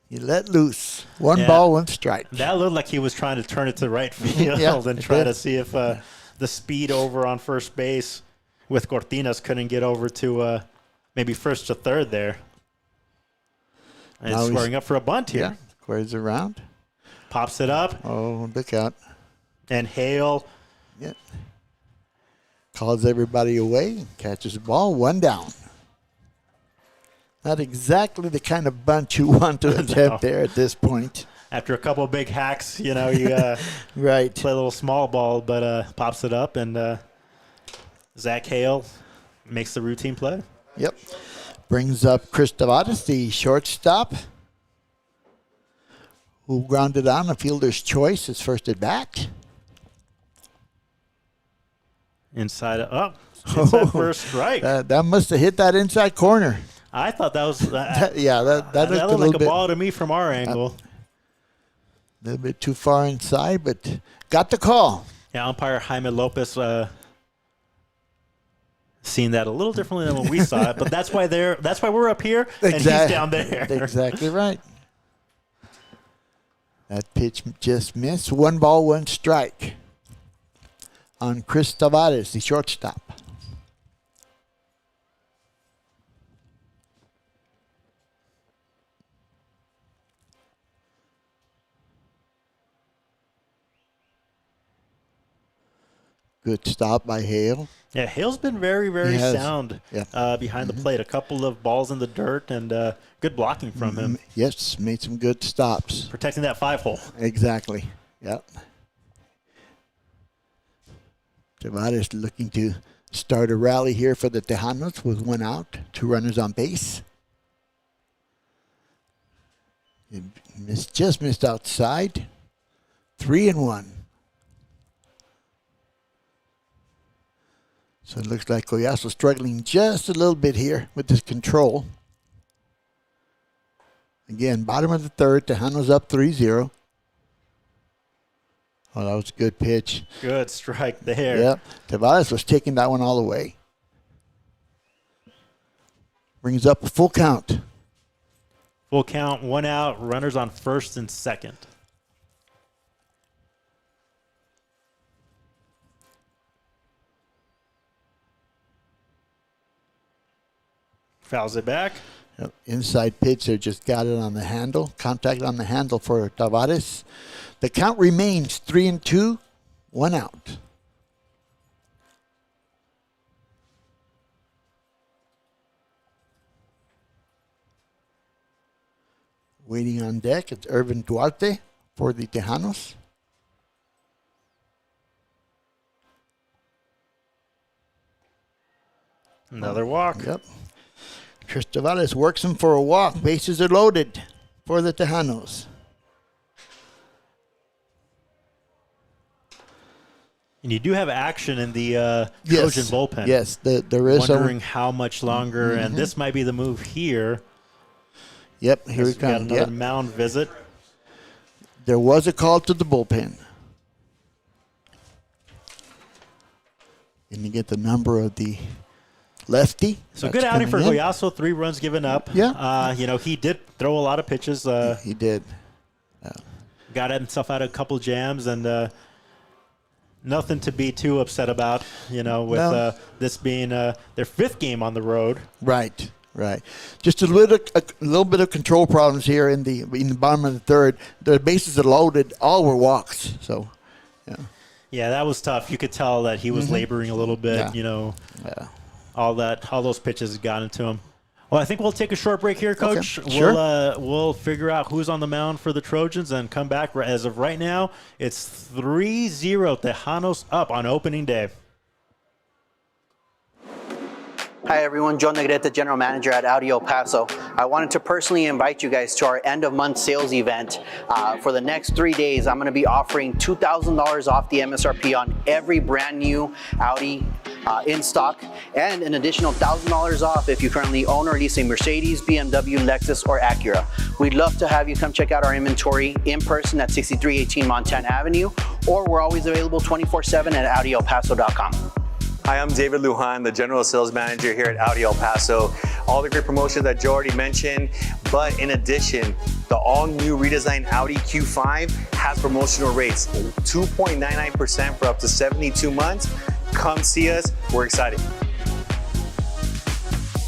He let loose. One ball, one strike. That looked like he was trying to turn it to right field and try to see if the speed over on first base with Cortinas couldn't get over to maybe first to third there. And now squaring up for a bunt here. Yeah, squares around. Pops it up. Oh, look out. And Hale. Yeah. Calls everybody away. Catches the ball. 1 down. Not exactly the kind of bunt you want to attempt there at this point. After a couple of big hacks, you right. Play a little small ball, but pops it up, and Zach Hale makes the routine play. Yep. Brings up Chris Tavares, the shortstop, who grounded on a fielder's choice, his first at bat. Inside first strike. That must have hit that inside corner. I thought that was that looked like a ball to me from our angle. A little bit too far inside, but got the call. Yeah, umpire Jaime Lopez seen that a little differently than when we saw it, but that's why we're up here and he's down there. Exactly right. That pitch just missed. 1 ball, 1 strike on Chris Tavares, the shortstop. Good stop by Hale. Yeah, Hale's been very, very sound behind the Mm-hmm. plate. A couple of balls in the dirt and good blocking from him. Yes, made some good stops. Protecting that 5-hole. Exactly. Yep. Tavares looking to start a rally here for the Tejanos with 1 out, 2 runners on base. Just missed outside. 3-1. So it looks like Collazo struggling just a little bit here with his control. Again, bottom of the third, Tejanos up 3-0. Oh, that was a good pitch. Good strike there. Yep. Tavares was taking that one all the way. Brings up a full count. Full count, 1 out, runners on first and second. Fouls it back. Yep. Inside pitch, they just got it on the handle. Contact on the handle for Tavares. The count remains 3-2, 1 out. Waiting on deck, it's Irvin Duarte for the Tejanos. Another walk. Yep. Chris Tavares works him for a walk. Bases are loaded for the Tejanos. And you do have action in the Trojan bullpen. Yes, there is. Wondering how much longer, and this might be the move here. Yep, here we Got come. another mound visit. There was a call to the bullpen. And you get the number of the lefty. So good outing for Collazo, 3 runs given up. Yeah. He did throw a lot of pitches. He did. Got himself out of a couple jams, and nothing to be too upset about, with this being their 5th game on the road. Right. Just a little bit of control problems here in the bottom of the third. The bases are loaded. All were walks. So, yeah. Yeah, that was tough. You could tell that he was laboring a little bit. Yeah. All those pitches got into him. Well, I think we'll take a short break here, Coach. Okay. Sure. We'll figure out who's on the mound for the Trojans and come back. As of right now, it's 3-0 Tejanos up on opening day. Hi everyone, Joe Negrete, General Manager at Audi El Paso. I wanted to personally invite you guys to our end of month sales event. For the next 3 days, I'm going to be offering $2,000 off the MSRP on every brand new Audi in stock, and an additional $1,000 off if you currently own or lease a Mercedes, BMW, Lexus, or Acura. We'd love to have you come check out our inventory in person at 6318 Montana Avenue, or we're always available 24/7 at AudiElPaso.com. Hi, I'm David Lujan, the General Sales Manager here at Audi El Paso. All the great promotions that Joe already mentioned, but in addition, the all-new redesigned Audi Q5 has promotional rates, 2.99% for up to 72 months. Come see us, we're excited.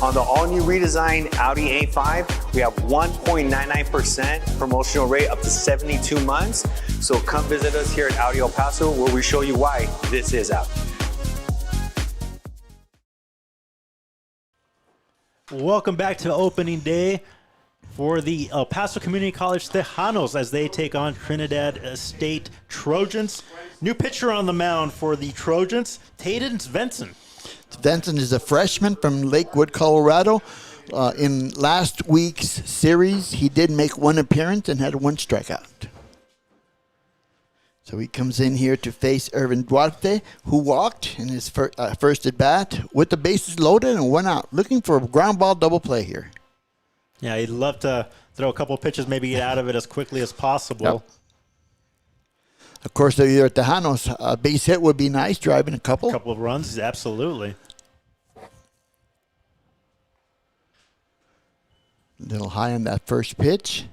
On the all-new redesigned Audi A5, we have 1.99% promotional rate up to 72 months. So come visit us here at Audi El Paso, where we show you why this is Audi. Welcome back to opening day for the El Paso Community College Tejanos as they take on Trinidad State Trojans. New pitcher on the mound for the Trojans, Tayden Svensson. Svensson is a freshman from Lakewood, Colorado. In last week's series, he did make 1 appearance and had 1 strikeout. So he comes in here to face Irvin Duarte, who walked in his first at bat with the bases loaded and 1 out, looking for a ground ball double play here. Yeah, he'd love to throw a couple of pitches, maybe get out of it as quickly as possible. Yep. Of course, either at Tejanos, a base hit would be nice, driving a couple. A couple of runs, absolutely. A little high on that first pitch.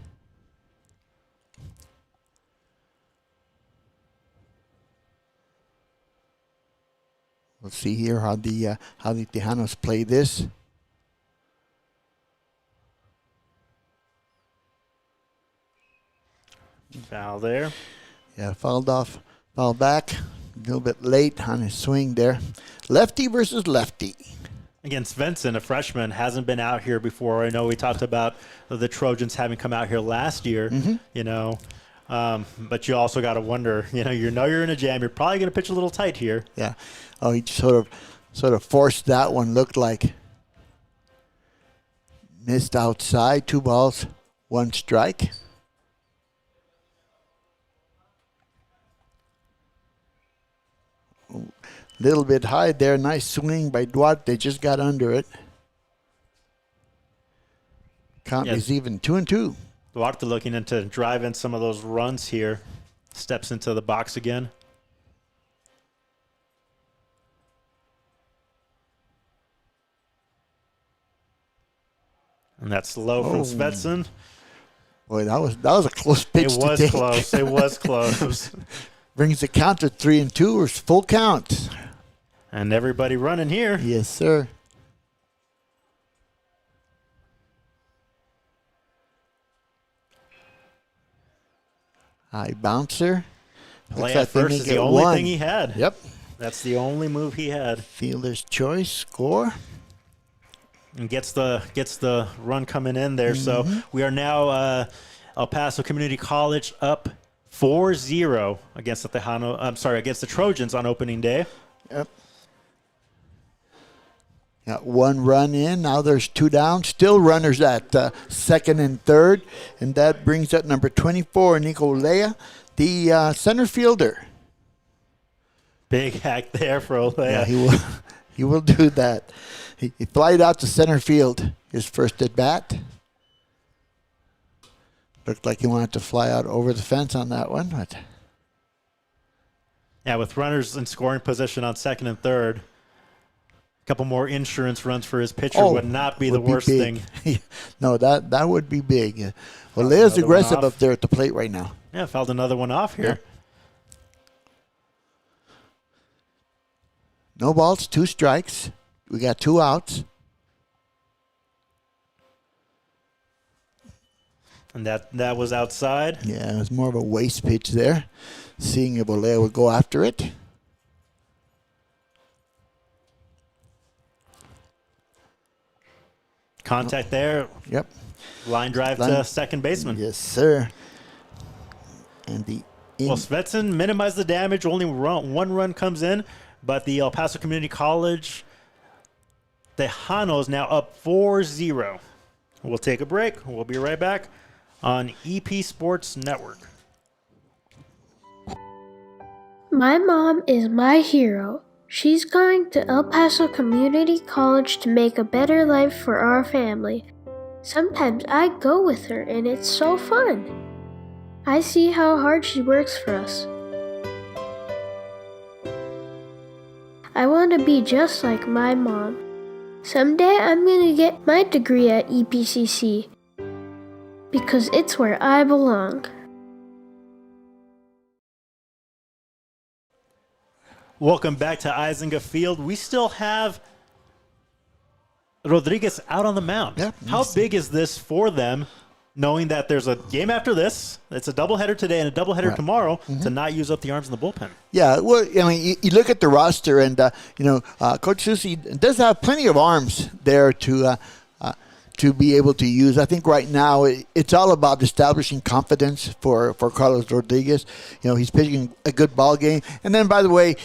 We'll see here how the Tejanos play this. Foul there. Yeah, fouled back. A little bit late on his swing there. Lefty versus lefty. Again, Svensson, a freshman, hasn't been out here before. I know we talked about the Trojans having come out here last year, but you also got to wonder, you're in a jam. You're probably going to pitch a little tight here. Yeah. Oh, he sort of forced that one. Looked like missed outside. 2 balls, 1 strike. Little bit high there. Nice swing by Duarte. Just got under it. Count is even 2-2. Duarte looking into driving some of those runs here. Steps into the box again. And that's low from Svetsson. Boy, that was a close pitch. It was close. It was close. Brings the count to 3-2, or full count. And everybody running here. Yes, sir. High bouncer. Play at first is the only thing he had. Yep. That's the only move he had. Fielder's choice, score. And gets the run coming in there. So we are now El Paso Community College up 4-0 against the Trojans on opening day. Yep. Got one run in. Now there's 2 down. Still runners at second and third. And that brings up number 24, Nico Olea, the center fielder. Big hack there for Olea. Yeah, he will do that. He flied out to center field his first at bat. Looked like he wanted to fly out over the fence on that one. But yeah, with runners in scoring position on second and third, a couple more insurance runs for his pitcher would not be the worst thing. No, that would be big. Well, Lea's aggressive up there at the plate right now. Yeah, fouled another one off here. No balls, 2 strikes. We got 2 outs. And that was outside. Yeah, it was more of a waste pitch there. Seeing if Olea would go after it. Contact there. Yep. Line drive to second baseman. Yes, sir. And well, Svetsson minimized the damage. Only one run comes in, but the El Paso Community College Tejanos now up 4-0. We'll take a break. We'll be right back on EP Sports Network. My mom is my hero. She's going to El Paso Community College to make a better life for our family. Sometimes I go with her and it's so fun. I see how hard she works for us. I want to be just like my mom. Someday I'm going to get my degree at EPCC because it's where I belong. Welcome back to EISENGA Field. We still have Rodriguez out on the mound. Yep. How big is this for them, knowing that there's a game after this? It's a doubleheader today and a doubleheader tomorrow to not use up the arms in the bullpen. Yeah, well, I mean, you look at the roster, and Coach Susi does have plenty of arms there to be able to use. I think right now it's all about establishing confidence for Carlos Rodriguez. You know, he's pitching a good ball game. And then, by the way,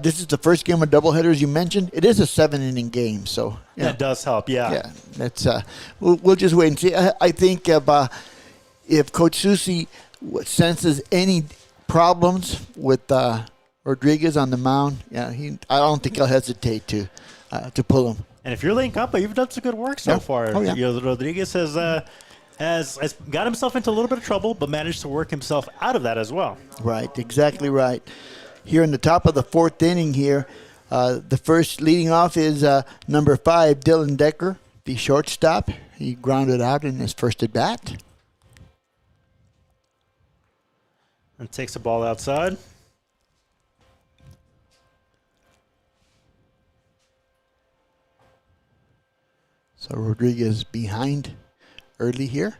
this is the first game of doubleheaders you mentioned. It is a 7-inning game, so that does help. Yeah, that's we'll just wait and see. I think if Coach Susi senses any problems with Rodriguez on the mound, I don't think he'll hesitate to pull him. And if you're Lane Campa, you've done some good work so far. Oh, yeah. Rodriguez has got himself into a little bit of trouble, but managed to work himself out of that as well. Right, exactly right. Here in the top of the 4th inning here, the first leading off is number 5, Dylan Decker, the shortstop. He grounded out in his first at bat. And takes the ball outside. So Rodriguez behind early here.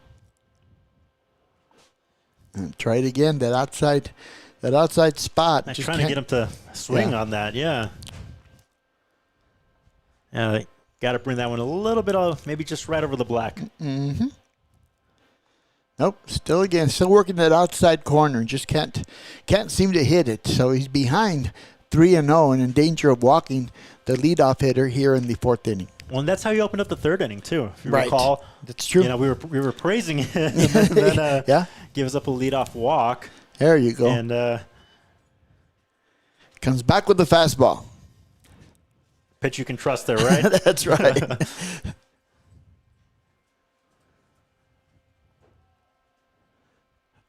And try it again, that outside spot. I'm trying to get him to swing on that, Yeah, they got to bring that one a little bit maybe just right over the black. Mm-hmm. Nope, still working that outside corner. Just can't seem to hit it. So he's behind 3-0 and in danger of walking the leadoff hitter here in the 4th inning. Well, and that's how you opened up the 3rd inning too. If you recall, that's true. You know, we were praising it, and then gives up a leadoff walk. There you go. And comes back with the fastball. pitch you can trust there, right? That's right.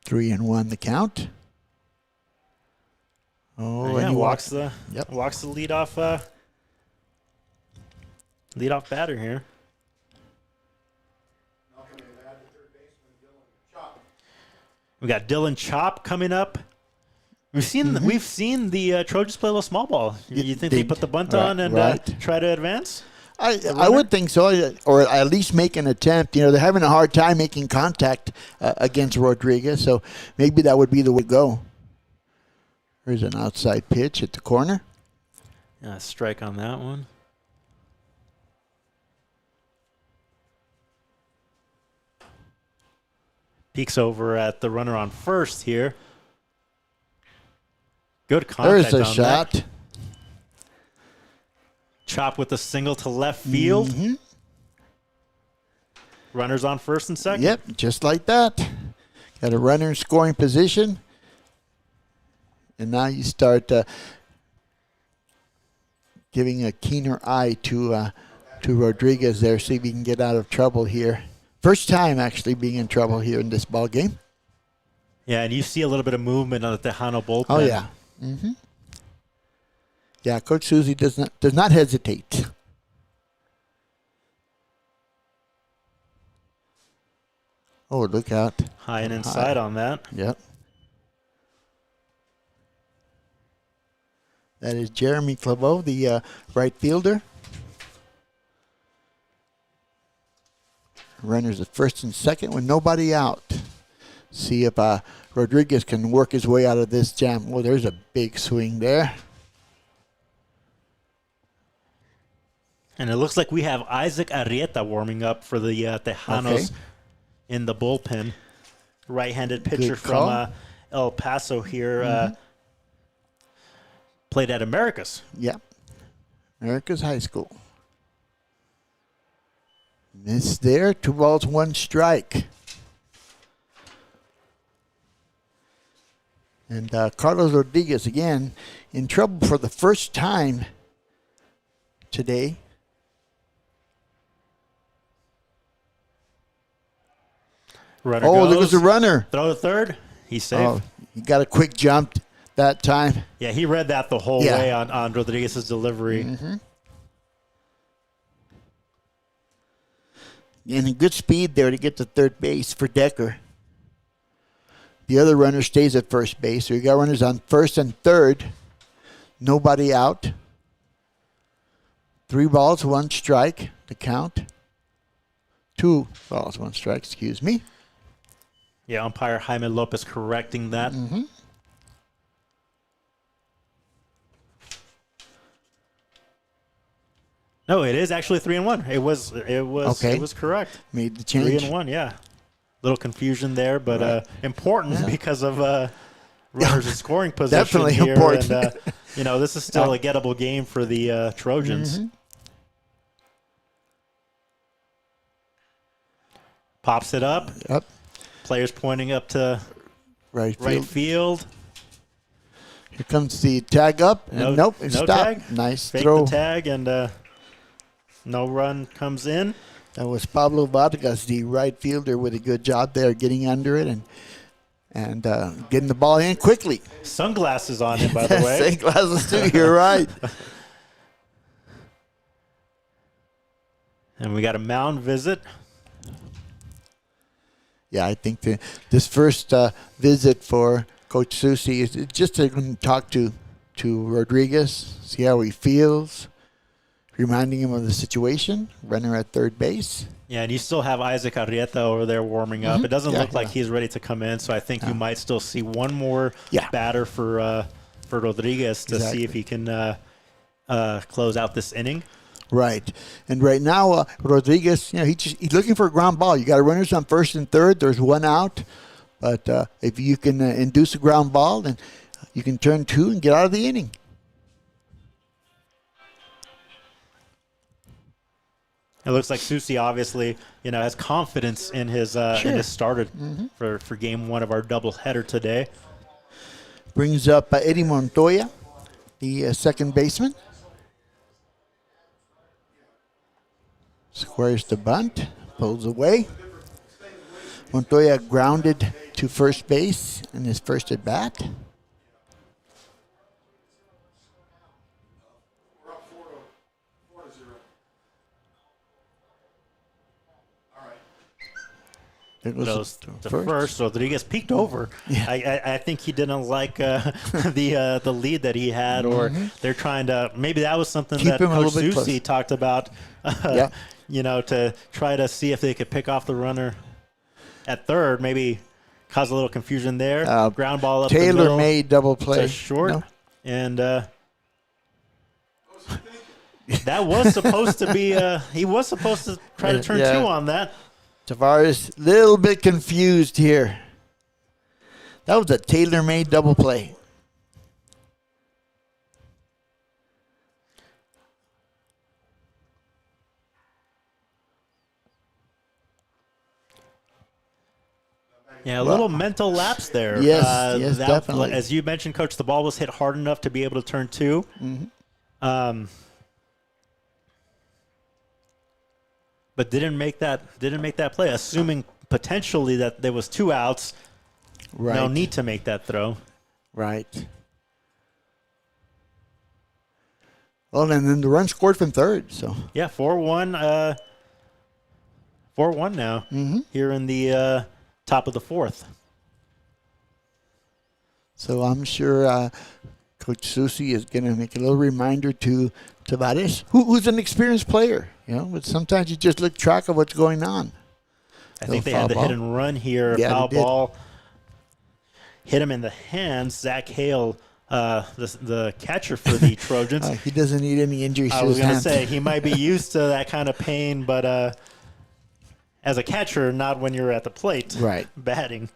3-1 the count. Oh, Yeah, and he walks the Yep. walks the leadoff batter here. Now coming in at the third baseman, Dylan Chop. We got Dylan Chop coming up. We've seen the Trojans play a little small ball. You think they put the bunt on and try to advance? I would think so, or at least make an attempt. You know, they're having a hard time making contact against Rodriguez, so maybe that would be the way to go. There's an outside pitch at the corner. Yeah, strike on that one. Peeks over at the runner on first here. Good contact. There's a on shot. that. Chop with a single to left field. Mm-hmm. Runners on first and second. Yep, just like that. Got a runner in scoring position. And now you start giving a keener eye to Rodriguez there, see if he can get out of trouble here. First time actually being in trouble here in this ball game. Yeah, and you see a little bit of movement on the Tejano bullpen. Oh yeah. Mm-hmm. Yeah, Coach Susie does not hesitate. Oh, look out. High and inside on that. Yep. That is Jeremy Claveau, the right fielder. Runners at first and second with nobody out. See if Rodriguez can work his way out of this jam. Oh, there's a big swing there. And it looks like we have Isaac Arrieta warming up for the Tejanos in the bullpen. Right-handed pitcher from El Paso here. Played at Americas. Yep. Americas High School. Miss there. 2 balls, 1 strike. And Carlos Rodriguez, again, in trouble for the first time today. Runner there goes. goes the runner. Throw to third. He's safe. Oh, he got a quick jump that time. Yeah, he read that the whole way on Rodriguez's delivery. Mm-hmm. And a good speed there to get to third base for Decker. The other runner stays at first base. So you got runners on first and third. Nobody out. 3 balls, 1 strike to count. 2 balls, 1 strike, excuse me. Yeah, umpire Jaime Lopez correcting that. Mm-hmm. No, it is actually 3-1. It was correct. Made the change. 3-1, yeah. Little confusion there, but important because of runners in scoring position. Definitely here. important. And, this is still a gettable game for the Trojans. Mm-hmm. Pops it up. Yep. Players pointing up to right field. Here comes the tag up. And nope, it no stopped. tag. Nice Fake throw. the tag, and no run comes in. That was Pablo Vargas, the right fielder, with a good job there getting under it and getting the ball in quickly. Sunglasses on him, by the way. Sunglasses too, you're right. And we got a mound visit. Yeah, I think this first visit for Coach Susie is just to talk to Rodriguez, see how he feels, reminding him of the situation, runner at third base. Yeah, and you still have Isaac Arrieta over there warming up. It doesn't look like he's ready to come in, so I think you might still see one more batter for Rodriguez to see if he can close out this inning. Right. And right now, Rodriguez, he's looking for a ground ball. You got runners on first and third. There's 1 out. But if you can induce a ground ball, then you can turn 2 and get out of the inning. It looks like Susie obviously, has confidence in his starter for game 1 of our doubleheader today. Brings up Eddie Montoya, the second baseman. Squares the bunt, pulls away. Montoya grounded to first base in his first at bat. We're up 4-0. All right. There goes Goes to first. So Rodriguez peeked over. I think he didn't like the lead that he had, or they're trying to. Maybe that was something Keep that him a Coach little bit Susi close. talked about. Yeah. You know, to try to see if they could pick off the runner at third. Maybe cause a little confusion there. Ground ball up the middle. Tailor-made double play. To short, No? and that was supposed to be. He was supposed to try to turn Yeah. two on that. Tavares a little bit confused here. That was a tailor-made double play. Yeah, a little mental lapse there. Yes, definitely. As you mentioned, Coach, the ball was hit hard enough to be able to turn two. But didn't make that play, assuming potentially that there was two outs. Right. No need to make that throw. Right. Well, and then the run scored from third. So Yeah, 4-1. 4-1 now here in the top of the fourth. So I'm sure Coach Susi is going to make a little reminder to Tavares, who's an experienced player. You know, but sometimes you just look track of what's going on. I think they had the hit and run here. Yeah, Foul they did. ball hit him in the hands. Zach Hale, the catcher for the Trojans. He doesn't need any injuries I to was his going to hands. say he might be used to that kind of pain, but as a catcher, not when you're at the plate Right. batting.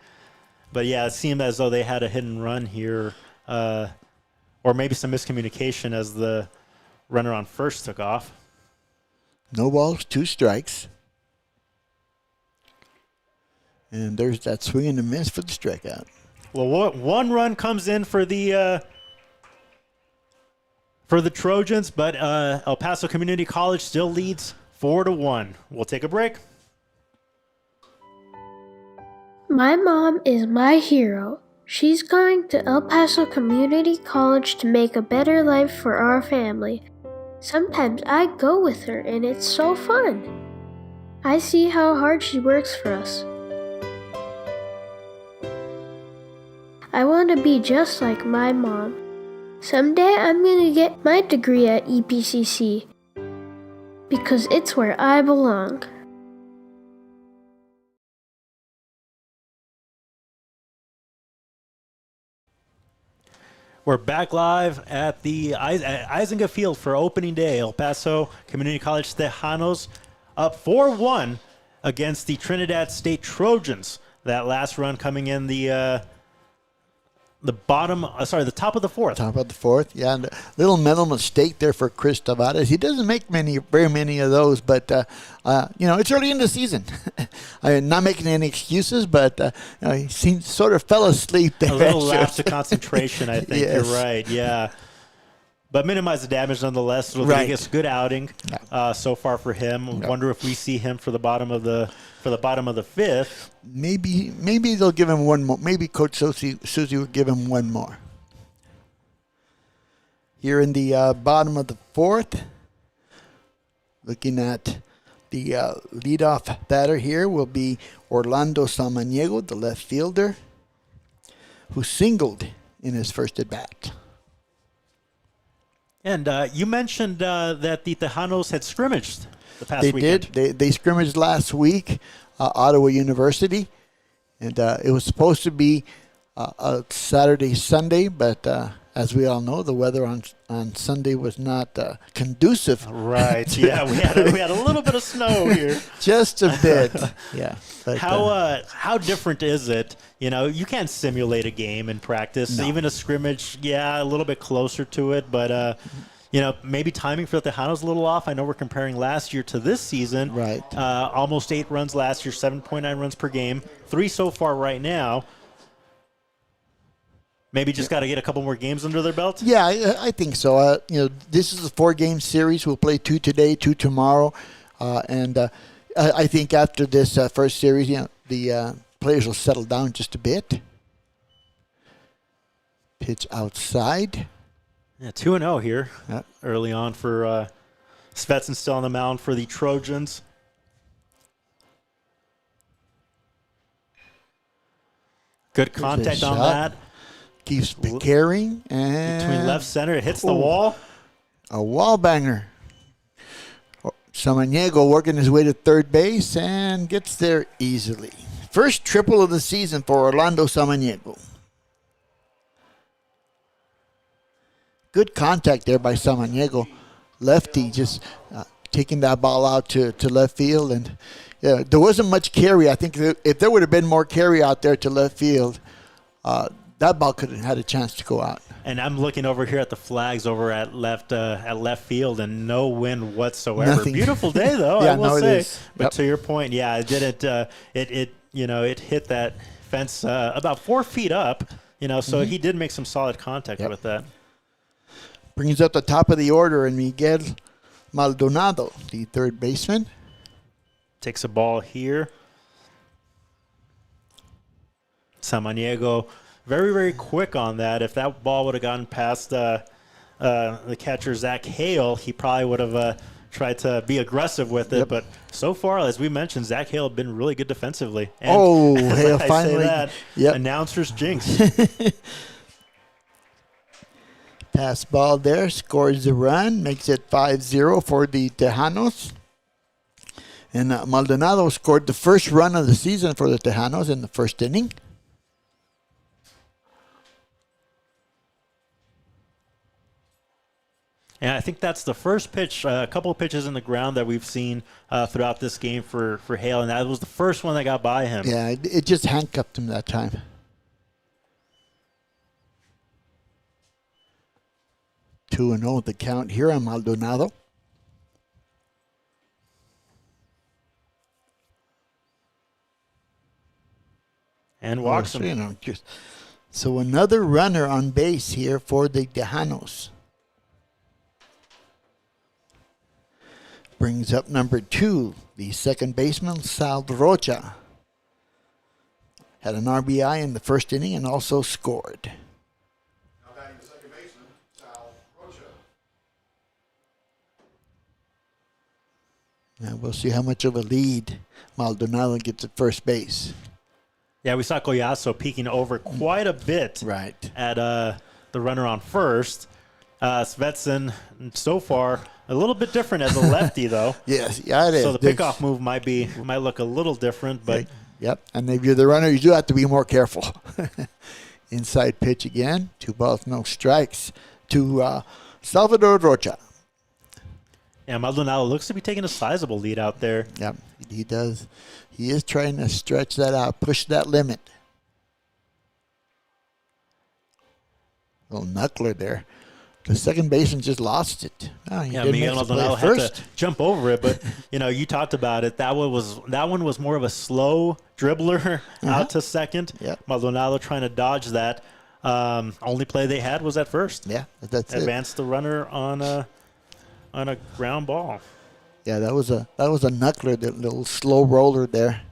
But yeah, it seemed as though they had a hit and run here, or maybe some miscommunication as the runner on first took off. No balls, 2 strikes. And there's that swing and a miss for the strikeout. Well, one run comes in for the Trojans, but El Paso Community College still leads 4-1. We'll take a break. My mom is my hero. She's going to El Paso Community College to make a better life for our family. Sometimes I go with her and it's so fun. I see how hard she works for us. I want to be just like my mom. Someday I'm going to get my degree at EPCC because it's where I belong. We're back live at the EISENGA Field for opening day. El Paso Community College Tejanos up 4-1 against the Trinidad State Trojans. That last run coming in the top of the fourth. Top of the fourth, yeah. And a little mental mistake there for Chris Tavares. He doesn't make very many of those, but it's early in the season. I'm not making any excuses, but he sort of fell asleep there. A little lapse of concentration, I think. Yes. You're right, yeah. But minimize the damage nonetheless. Rodriguez, good outing so far for him. Wonder if we see him for the bottom of the fifth. Maybe they'll give him one more. Maybe Coach Susie will give him one more. Here in the bottom of the fourth, looking at the leadoff batter here will be Orlando Samaniego, the left fielder, who singled in his first at bat. And you mentioned that the Tejanos had scrimmaged the past weekend. They did. They scrimmaged last week, Ottawa University, and it was supposed to be a Saturday, Sunday, but as we all know, the weather on Sunday was not conducive. Right. Yeah, we had a little bit of snow here. Just a bit. Yeah. But, How different is it? You know, you can't simulate a game in practice. No. Even a scrimmage, a little bit closer to it, but maybe timing for the Tejanos a little off. I know we're comparing last year to this season. Right. Almost 8 runs last year, 7.9 runs per game, 3 so far right now. Maybe just got to get a couple more games under their belt? Yeah, I think so. This is a 4-game series. We'll play 2 today, 2 tomorrow. I think after this first series, the players will settle down just a bit. Pitch outside. Yeah, 2-0 here early on for Svetsson, still on the mound for the Trojans. Good contact on that. Keeps carrying. And between left center, it hits the wall. A wall banger. Samaniego working his way to third base and gets there easily. First triple of the season for Orlando Samaniego. Good contact there by Samaniego. Lefty just taking that ball out to left field. And there wasn't much carry. I think if there would have been more carry out there to left field, that ball could have had a chance to go out. And I'm looking over here at the flags over at left field, and no wind whatsoever. Nothing. Beautiful day, though, Yeah, I will no, it say. is. But Yep. to your point, yeah, it didn't. It hit that fence about 4 feet up. So he did make some solid contact with that. Brings up the top of the order, and Miguel Maldonado, the third baseman. Takes a ball here. Samaniego, very, very quick on that. If that ball would have gotten past the catcher, Zach Hale, he probably would have tried to be aggressive with it. Yep. But so far, as we mentioned, Zach Hale had been really good defensively. And Hale I finally. say that, Yep. announcers jinx. Pass ball there, scores the run, makes it 5-0 for the Tejanos. And Maldonado scored the first run of the season for the Tejanos in the first inning. And I think that's the first pitch, a couple of pitches in the ground that we've seen throughout this game for Hale, and that was the first one that got by him. Yeah, it just handcuffed him that time. 2-0 the count here on Maldonado. And walks so, him. So another runner on base here for the Tejanos. Brings up number 2, the second baseman, Sal Rocha. Had an RBI in the first inning and also scored. Now batting the second baseman, Sal Rocha. Now we'll see how much of a lead Maldonado gets at first base. Yeah, we saw Collazo peeking over quite a bit at the runner on first. Svetsson, so far, a little bit different as a lefty, though. Yes, yeah, it is. So the pickoff move might look a little different, but yep. And if you're the runner, you do have to be more careful. Inside pitch again. 2 balls, no strikes to Salvador Rocha. yeah, Maldonado looks to be taking a sizable lead out there. Yep, he does. He is trying to stretch that out, push that limit. Little knuckler there. The second baseman just lost it. Oh, he Yeah, did Miguel make the play Maldonado had first. to jump over it, but you talked about it. That one was more of a slow dribbler out to second. Yep. Maldonado trying to dodge that. Only play they had was at first. Yeah, that's it. Advanced the runner on a ground ball. Yeah, that was a knuckler, that little slow roller there.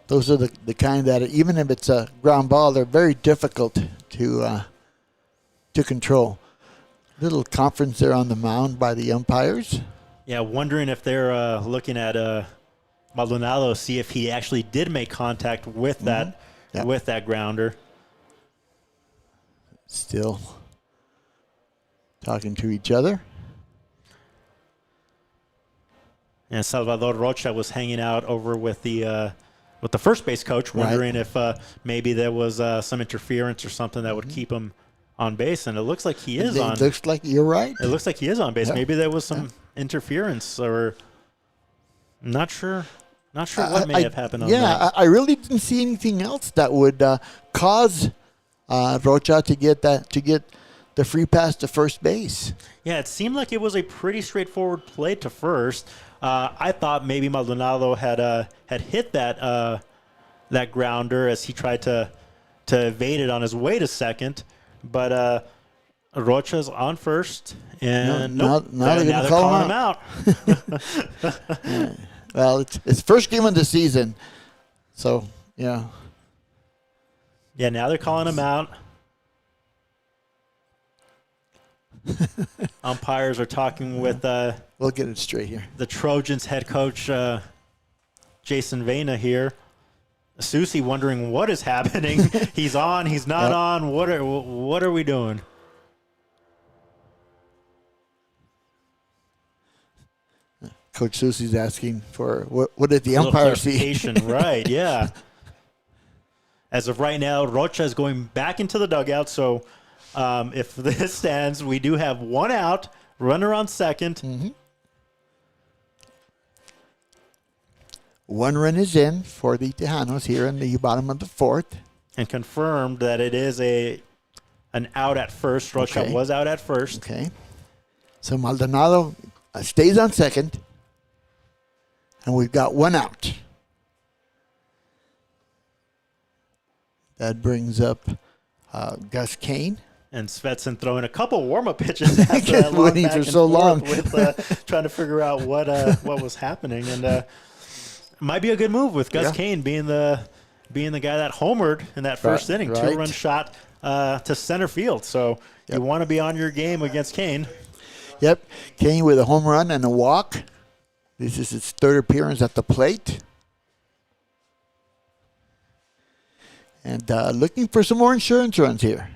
Those are the kind that, even if it's a ground ball, they're very difficult to control. Little conference there on the mound by the umpires. Yeah, wondering if they're looking at Maldonado, see if he actually did make contact with that with that grounder. Still talking to each other. And Salvador Rocha was hanging out over with the first base coach, wondering if maybe there was some interference or something that would keep him on base. And it looks like he is on. It looks like you're right. It looks like he is on base. Yeah. Maybe there was some interference, or not sure. Not sure what may have happened on that. Yeah, I really didn't see anything else that would cause Rocha to get the free pass to first base. Yeah, it seemed like it was a pretty straightforward play to first. I thought maybe Maldonado had hit that grounder as he tried to evade it on his way to second, but Rocha's on first, and now they're calling him out. Yeah. Well, it's first game of the season, so yeah. Yeah, now they're calling him out. Umpires are talking with we'll get it straight here. The Trojans head coach Jason Vena here. Susie wondering what is happening. He's on, he's not on. What are we doing? Coach Susie's asking for what did the umpire see? Right, yeah. As of right now, Rocha is going back into the dugout. So if this stands, we do have one out, runner on second. Mm-hmm. One run is in for the Tejanos here in the bottom of the fourth. And confirmed that it is an out at first. Rocha was out at first. Okay. So Maldonado stays on second. And we've got one out. That brings up Gus Kane. And Svetsson throwing a couple warm-up pitches after that long waiting back for and so forth long. with trying to figure out what was happening. And might be a good move with Gus Kane being the guy that homered in that first inning. Right. 2-run shot to center field. So you want to be on your game against Kane. Yep. Kane with a home run and a walk. This is his third appearance at the plate. And looking for some more insurance runs here.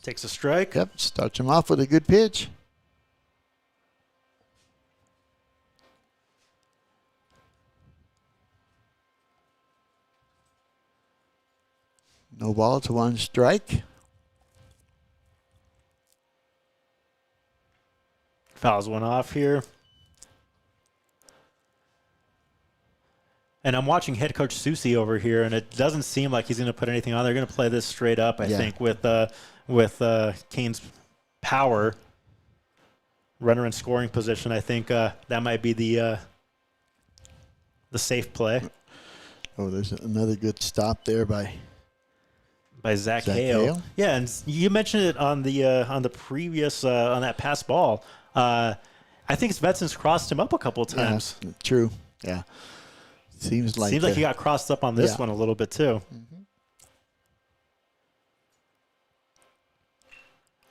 Takes a strike. Yep, starts him off with a good pitch. No ball to one strike. Fouls one off here. And I'm watching head coach Susie over here, and it doesn't seem like he's going to put anything on. They're going to play this straight up, I think, with Kane's power. Runner in scoring position, I think that might be the safe play. Oh, there's another good stop there by Zach Hale. Yeah, and you mentioned it on the previous on that pass ball. I think Svetsson's crossed him up a couple of times. Yeah, true. Yeah. Seems like he got crossed up on this one a little bit too. Mm-hmm.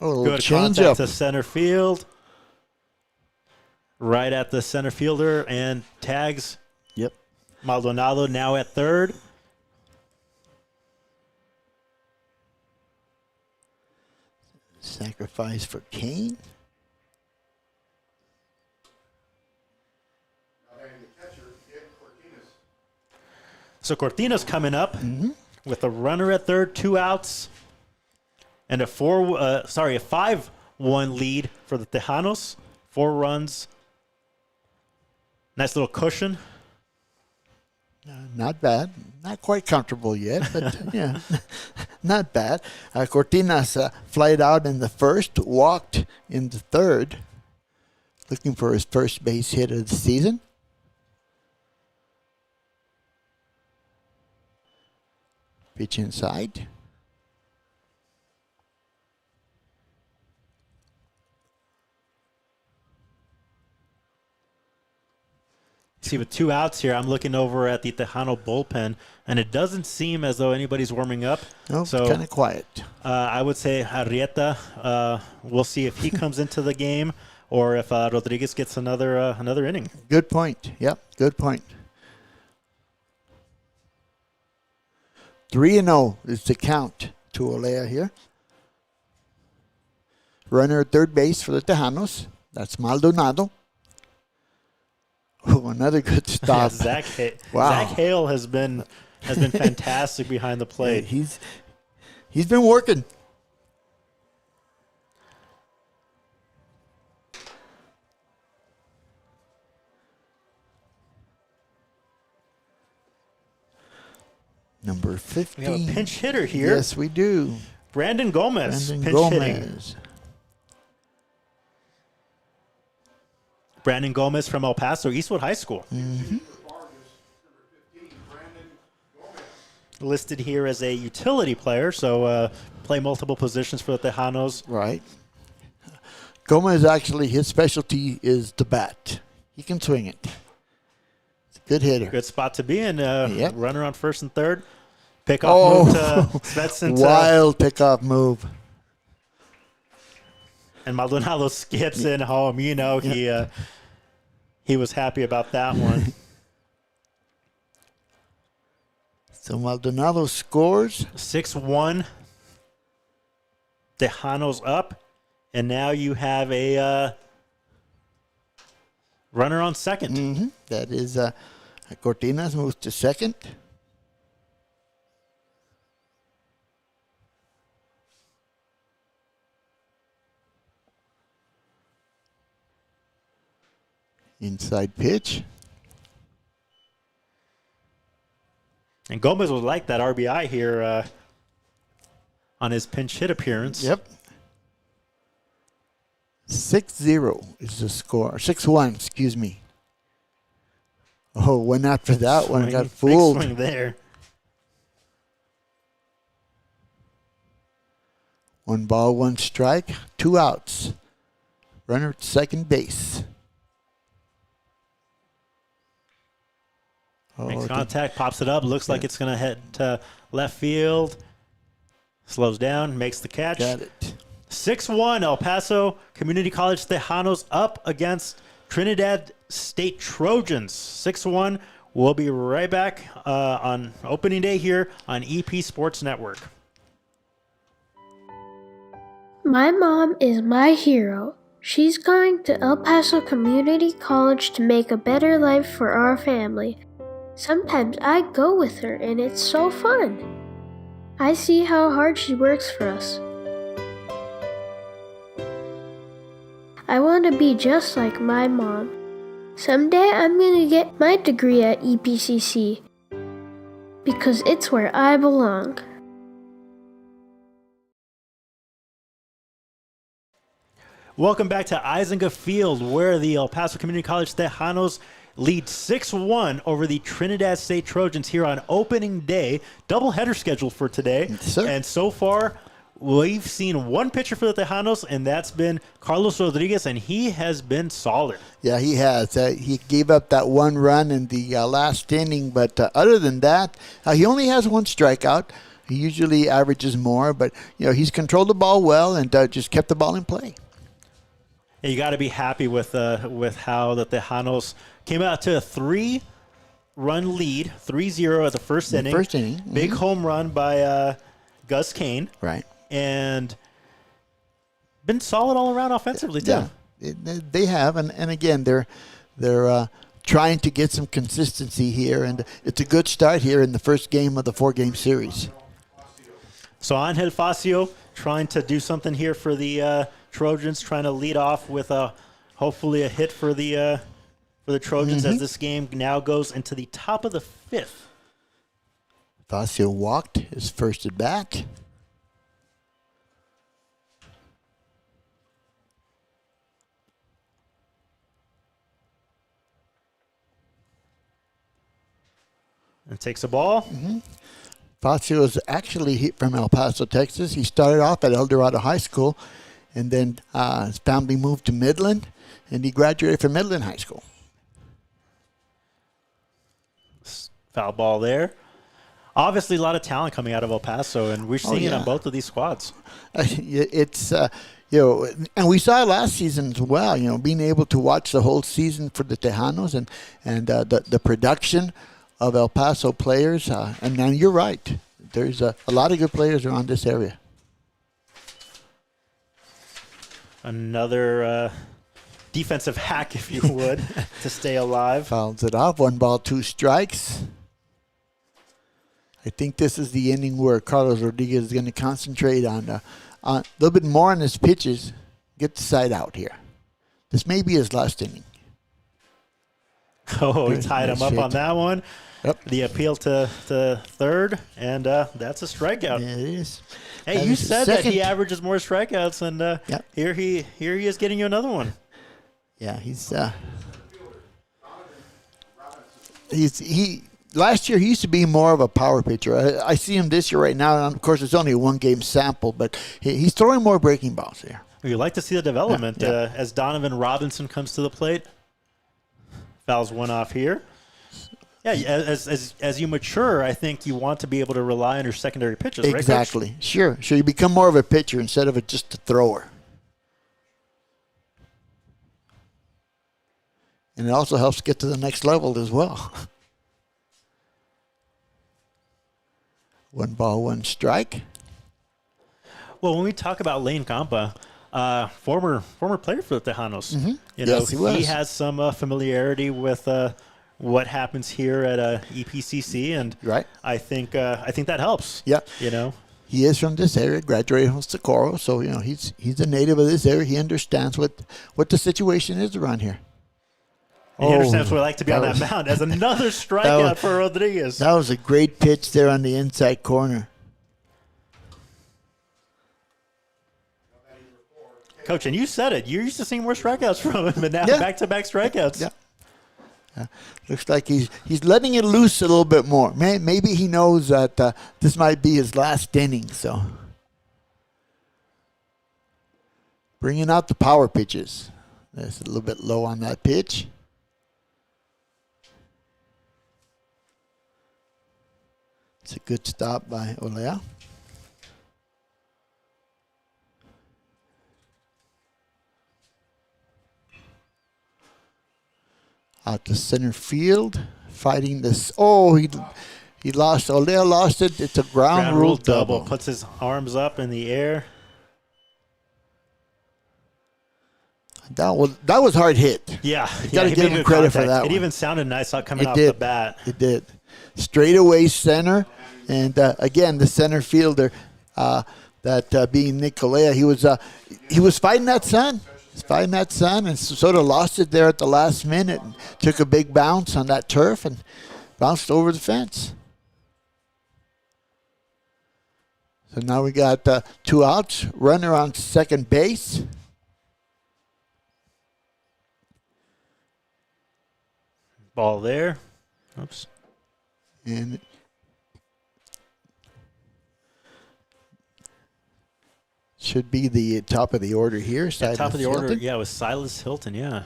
Oh, good change contact up to center field. Right at the center fielder and tags. Yep. Maldonado now at third. Sacrifice for Kane. So Cortina's coming up with a runner at third, 2 outs, and a 5-1 lead for the Tejanos. 4 runs. Nice little cushion. Not bad. Not quite comfortable yet, but yeah, not bad. Cortina's flied out in the first, walked in the third, looking for his first base hit of the season. Pitch inside. See, with 2 outs here, I'm looking over at the Tejano bullpen, and it doesn't seem as though anybody's warming up. No, so kind of quiet. I would say Arrieta. We'll see if he comes into the game or if Rodriguez gets another inning. Good point. Yep, good point. 3-0 is the count to Olea here. Runner at third base for the Tejanos. That's Maldonado. Oh, another good stop. Zach Wow. Hale has been fantastic behind the plate. He's been working. Number 15. We have a pinch hitter here. Yes, we do. Brandon Gomez. Pinch hitting. Brandon Gomez from El Paso, Eastwood High School. Mm-hmm. listed here as a utility player, so play multiple positions for the Tejanos. Right. Gomez, actually, his specialty is the bat. He can swing it. It's a good hitter. Good spot to be in. Yep. Runner on first and third. Pickoff move to Svetsson. Wild pickoff move. And Maldonado skips in home. You know, he was happy about that one. So Maldonado scores. 6-1. Tejanos up. And now you have a runner on second. Mm-hmm. That is Cortinas moves to second. Inside pitch. And Gomez would like that RBI here on his pinch hit appearance. Yep. 6-0 is the score. 6-1, excuse me. Oh, went after that one. Got fooled. Big swing there. 1 ball, 1 strike, 2 outs. Runner at second base. Makes contact, pops it up. Looks like it's going to head to left field. Slows down, makes the catch. Got it. 6-1, El Paso Community College Tejanos up against Trinidad State Trojans. 6-1. We'll be right back on opening day here on EP Sports Network. My mom is my hero. She's going to El Paso Community College to make a better life for our family. Sometimes I go with her and it's so fun. I see how hard she works for us. I want to be just like my mom. Someday I'm going to get my degree at EPCC because it's where I belong. Welcome back to EISENGA Field, where the El Paso Community College Tejanos lead 6-1 over the Trinidad State Trojans here on opening day. Doubleheader scheduled for today. Yes, sir. And so far, we've seen one pitcher for the Tejanos, and that's been Carlos Rodriguez, and he has been solid. Yeah, he has. He gave up that 1 run in the last inning, but other than that, he only has 1 strikeout. He usually averages more, but he's controlled the ball well and just kept the ball in play. And you got to be happy with how the Tejanos came out to a 3-run lead, 3-0 at the first inning. First inning. Mm-hmm. Big home run by Gus Kane. Right. And been solid all around offensively, too. Yeah, they have. And again, they're trying to get some consistency here. And it's a good start here in the first game of the 4-game series. So Angel Facio trying to do something here for the Trojans, trying to lead off with hopefully a hit for the Trojans as this game now goes into the top of the 5th. Facio walked his first at bat. And takes a ball. Facio is actually from El Paso, Texas. He started off at El Dorado High School, and then his family moved to Midland, and he graduated from Midland High School. Foul ball there. Obviously, a lot of talent coming out of El Paso, and we're seeing it on both of these squads. It's and we saw it last season as well. Being able to watch the whole season for the Tejanos and the production of El Paso players. And now you're right. There's a lot of good players around this area. Another defensive hack, if you would, to stay alive. Fouls it off. 1 ball, 2 strikes. I think this is the inning where Carlos Rodriguez is going to concentrate on a little bit more on his pitches. Get the side out here. This may be his last inning. Oh, he tied him up on that one. Yep. The appeal to third, and that's a strikeout. Yeah, it is. Hey, That you is said the that he second. averages more strikeouts, and Yep. here he is getting you another one. Yeah, last year he used to be more of a power pitcher. I see him this year right now, and of course it's only a 1-game sample, but he's throwing more breaking balls here. You like to see the development Yeah. as Donovan Robinson comes to the plate. Fouls one off here. Yeah, as you mature, I think you want to be able to rely on your secondary pitches, right, Coach? Exactly. Sure. You become more of a pitcher instead of just a thrower. And it also helps get to the next level as well. 1 ball, 1 strike. Well, when we talk about Lane Campa, former player for the Tejanos, Yes, he was. He has some familiarity with what happens here at EPCC, and Right. I think that helps. Yeah. He is from this area, graduated from Socorro, so he's a native of this area. He understands what the situation is around here. And he understands what it's like to be on that mound. As another strikeout for Rodriguez. That was a great pitch there on the inside corner. Coach, and you said it. You're used to seeing more strikeouts from him, and now back-to-back strikeouts. Yeah. Looks like he's letting it loose a little bit more. Maybe he knows that this might be his last inning. So bringing out the power pitches. That's a little bit low on that pitch. It's a good stop by Olea. Out to center field, fighting this. Oh, he lost. Olea lost it. It's a ground rule double. Puts his arms up in the air. That was hard hit. Yeah, Got to he give made him good credit contact. for that. It one. even sounded nice coming It off did. the bat. It did. Straightaway center, and again the center fielder, that being Nick Olea, he was fighting that sun. He's fighting that sun, and sort of lost it there at the last minute. And took a big bounce on that turf and bounced over the fence. So now we got 2 outs. Runner on second base. Ball there. Oops. And should be the top of the order here. Top of the order, Hilton. yeah, with Silas Hilton, yeah.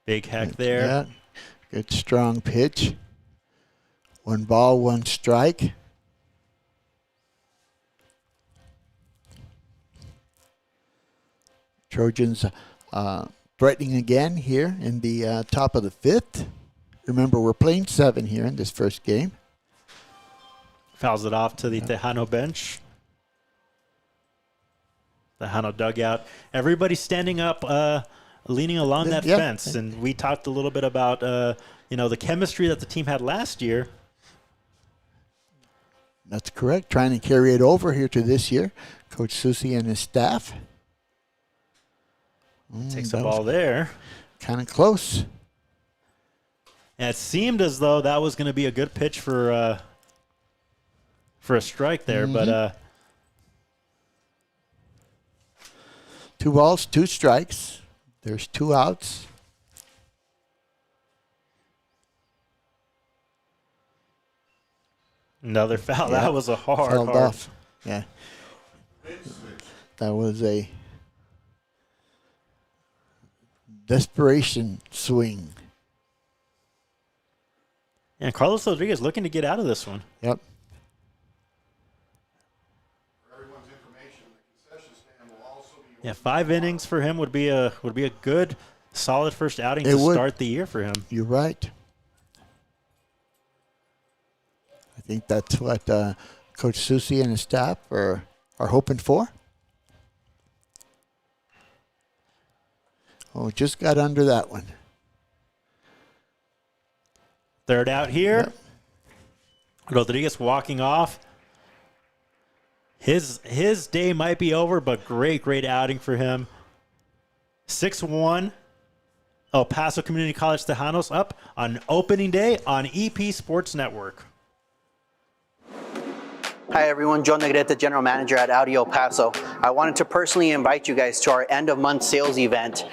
Big hack there. Yeah. Good strong pitch. 1 ball, 1 strike. Trojans threatening again here in the top of the 5th. Remember, we're playing 7 here in this first game. Fouls it off to the Tejano bench. Tejano dugout. Everybody standing up, leaning along that fence. And we talked a little bit about, the chemistry that the team had last year. That's correct. Trying to carry it over here to this year. Coach Susi and his staff. Takes the ball there. Kind of close. And it seemed as though that was going to be a good pitch for a strike there, but 2 balls, 2 strikes. There's 2 outs. Another foul. That was a hard. Off. Yeah. That was a desperation swing. And Carlos Rodriguez looking to get out of this one. Yep. For everyone's information, the concession stand will also be. Yeah, 5 innings for him would be a good, solid first outing It to would. start the year for him. You're right. I think that's what Coach Susi and his staff are hoping for. Oh, just got under that one. Third out here. Yep. Rodriguez walking off. His day might be over, but great outing for him. 6-1. El Paso Community College Tejanos up on opening day on EP Sports Network. Hi everyone, Joe Negrete, General Manager at Audi El Paso. I wanted to personally invite you guys to our end of month sales event.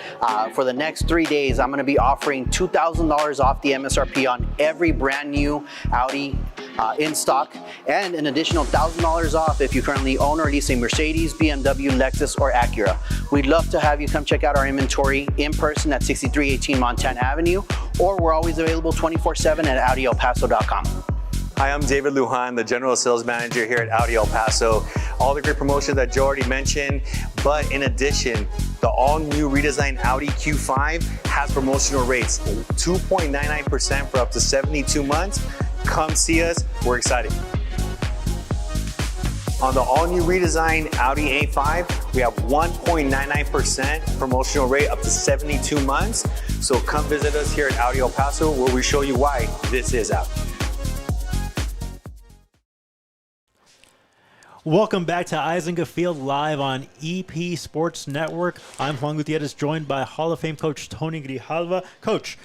For the next 3 days, I'm going to be offering $2,000 off the MSRP on every brand new Audi in stock, and an additional $1,000 off if you currently own or lease a Mercedes, BMW, Lexus, or Acura. We'd love to have you come check out our inventory in person at 6318 Montana Avenue, or we're always available 24/7 at AudiElPaso.com. Hi, I'm David Lujan, the General Sales Manager here at Audi El Paso. All the great promotions that Joe already mentioned, but in addition, the all-new redesigned Audi Q5 has promotional rates, 2.99% for up to 72 months. Come see us, we're excited. On the all-new redesigned Audi A5, we have 1.99% promotional rate up to 72 months. So come visit us here at Audi El Paso, where we show you why this is Audi. Welcome back to EISENGA Field live on EP Sports Network. I'm Juan Gutierrez, joined by Hall of Fame coach Tony Grijalva. Coach,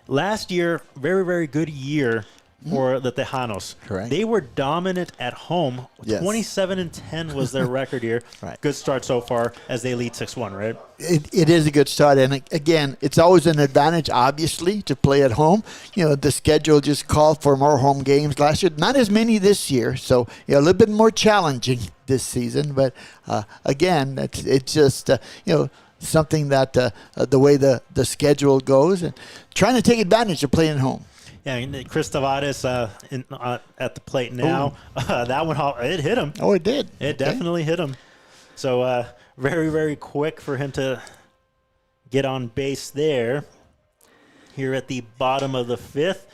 last year, very, very good year for the Tejanos. Correct. They were dominant at home. Yes. 27-10 was their record here. Right. Good start so far as they lead 6-1, right? It is a good start, and again, it's always an advantage, obviously, to play at home. You know, the schedule just called for more home games last year. Not as many this year, so a little bit more challenging this season. But again, it's just something that the way the schedule goes, and trying to take advantage of playing at home. Yeah, and Chris Tavares at the plate now. That one, it hit him. Oh, it did. It definitely hit him. So very, very quick for him to get on base there here at the bottom of the fifth.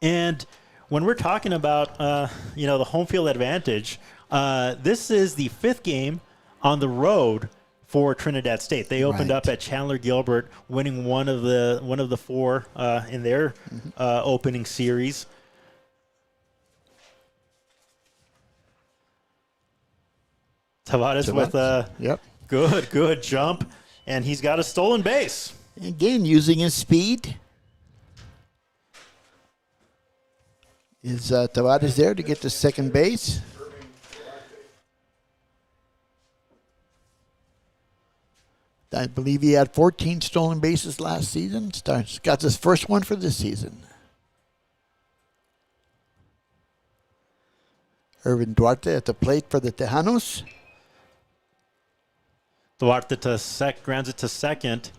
And when we're talking about, the home field advantage, this is the fifth game on the road for Trinidad State. They opened up at Chandler Gilbert, winning one of the four in their opening series. Tavares with a good jump, and he's got a stolen base. Again, using his speed. Is Tavares there to get to second base? I believe he had 14 stolen bases last season. Got his first one for this season. Irvin Duarte at the plate for the Tejanos. Duarte grounds it to second.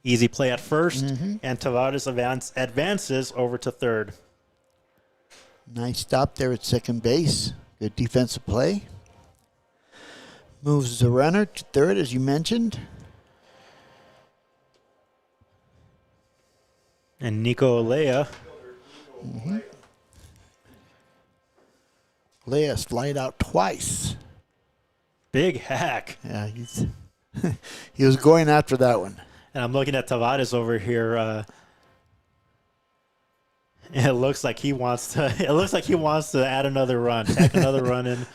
Easy play at first, and Tavares advances over to third. Nice stop there at second base. Good defensive play. Moves the runner to third, as you mentioned. And Nico Olea. Olea slide out twice. Big hack. Yeah, he was going after that one. And I'm looking at Tavares over here. It looks like he wants to. It looks like he wants to add another run, tack another run in.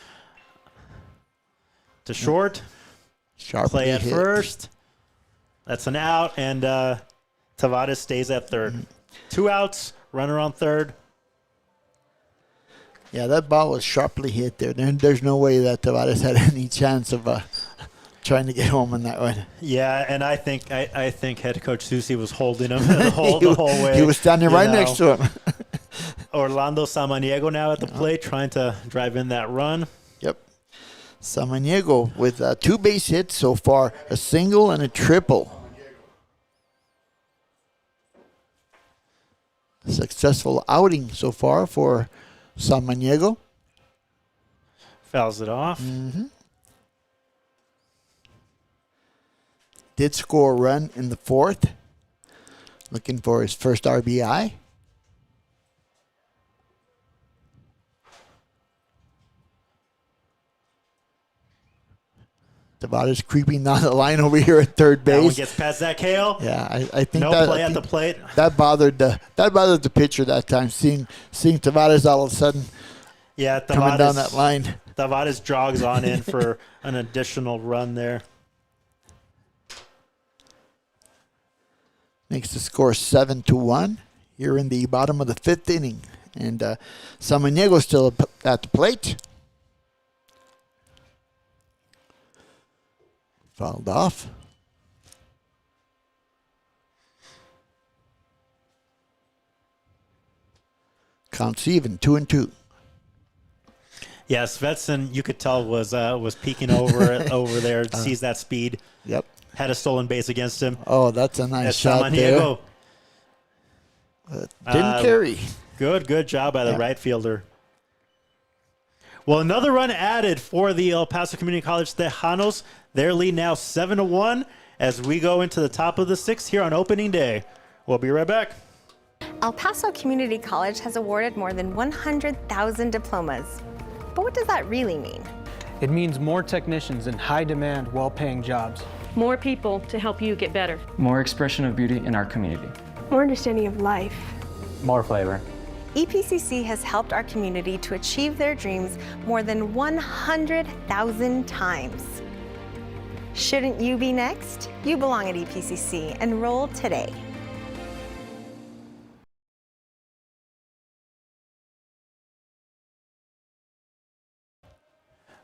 To short, Sharply play at hit. first. That's an out, and Tavares stays at third. 2 outs, runner on third. Yeah, that ball was sharply hit there. There's no way that Tavares had any chance of trying to get home on that one. Yeah, and I think head coach Susi was holding him the whole way. He was standing right next to him. Orlando Samaniego now at the plate, trying to drive in that run. Yep. Samaniego with 2 base hits so far, a single and a triple. Successful outing so far for Samaniego. Fouls it off. Did score a run in the fourth. Looking for his first RBI. Tavares creeping down the line over here at third base. That one gets past that KO. Yeah, I think no play at the plate. That bothered the pitcher that time. Seeing Tavares all of a sudden. Yeah, coming down that line. Tavares jogs on in for an additional run there. Makes the score 7-1 here in the bottom of the fifth inning. And Samaniego still at the plate. Fouled off. Counts even, 2-2. Yeah, Svetsson, you could tell was peeking over there, sees that speed. Yep. Had a stolen base against him. Oh, that's a nice shot there. Didn't carry. Good job by the right fielder. Well, another run added for the El Paso Community College Tejanos. Their lead now 7-1 as we go into the top of the sixth here on opening day. We'll be right back. El Paso Community College has awarded more than 100,000 diplomas. But what does that really mean? It means more technicians in high-demand, well-paying jobs. More people to help you get better. More expression of beauty in our community. More understanding of life. More flavor. EPCC has helped our community to achieve their dreams more than 100,000 times. Shouldn't you be next? You belong at EPCC. Enroll today.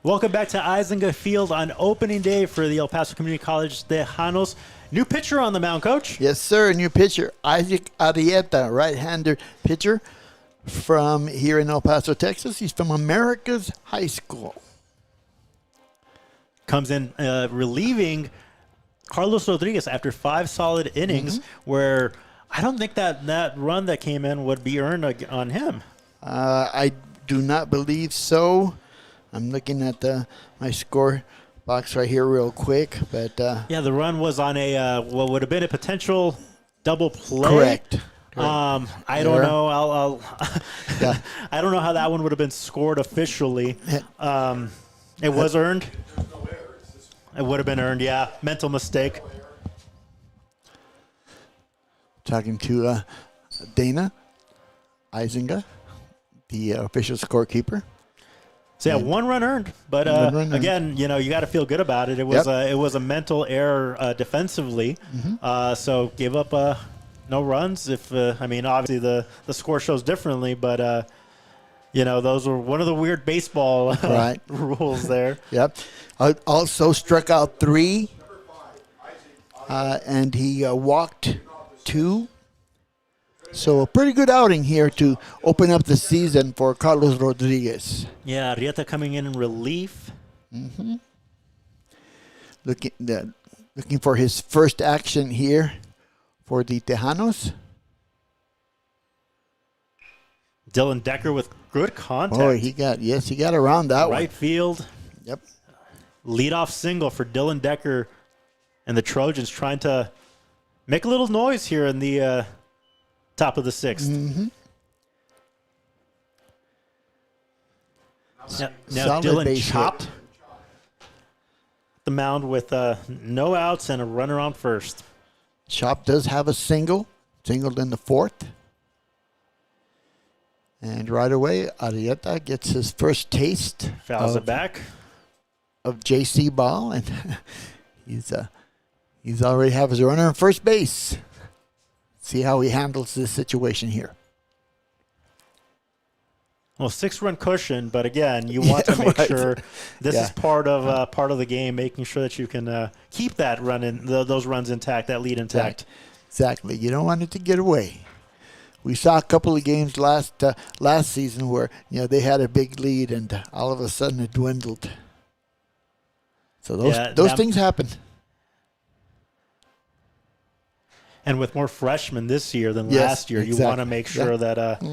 Welcome back to EISENGA Field on opening day for the El Paso Community College Tejanos. New pitcher on the mound, Coach. Yes, sir. New pitcher, Isaac Arrieta, right-hander pitcher from here in El Paso, Texas. He's from America's High School. Comes in relieving Carlos Rodriguez after 5 solid innings, where I don't think that run that came in would be earned on him. I do not believe so. I'm looking at my score box right here real quick, but yeah, the run was on a what would have been a potential double play. Correct. I don't know. I don't know how that one would have been scored officially. It was earned. It would have been earned. Yeah, mental mistake. Talking to Dana EISENGA, the official scorekeeper. So yeah, 1 run earned, but again, you got to feel good about it. It was a mental error defensively, so gave up no runs. If obviously the score shows differently, but those were one of the weird baseball rules there. Yep. Also struck out 3, and he walked 2. So a pretty good outing here to open up the season for Carlos Rodriguez. Yeah, Arrieta coming in relief. Looking for his first action here for the Tejanos. Dylan Decker with good contact. Oh, he got around that one. Right field. Yep. Leadoff single for Dylan Decker and the Trojans trying to make a little noise here in the top of the 6th. Now Dylan chopped the mound with no outs and a runner on first. Chop does have a singled in the 4th. And right away, Arrieta gets his first taste. Fouls it back. Of JC ball, and he's already have his runner on first base. See how he handles this situation here. Well, 6-run cushion, but again, you want to make sure this is part of the game, making sure that you can keep that those runs intact, that lead intact. Exactly. You don't want it to get away. We saw a couple of games last season where they had a big lead and all of a sudden it dwindled. So those things happen. And with more freshmen this year than last year, you want to make sure that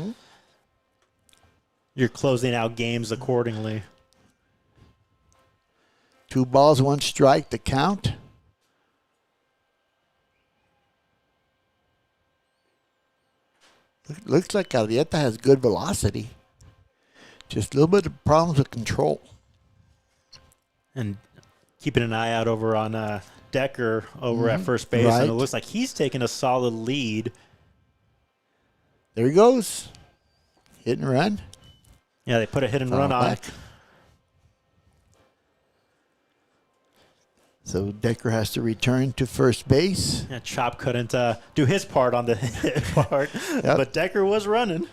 you're closing out games accordingly. 2 balls, 1 strike to count. Looks like Arrieta has good velocity. Just a little bit of problems with control. And keeping an eye out over on Decker over at first base, and it looks like he's taking a solid lead. There he goes. Hit and run. Yeah, they put a hit and run on it. So Decker has to return to first base. Yeah, Chop couldn't do his part on the hit part, but Decker was running.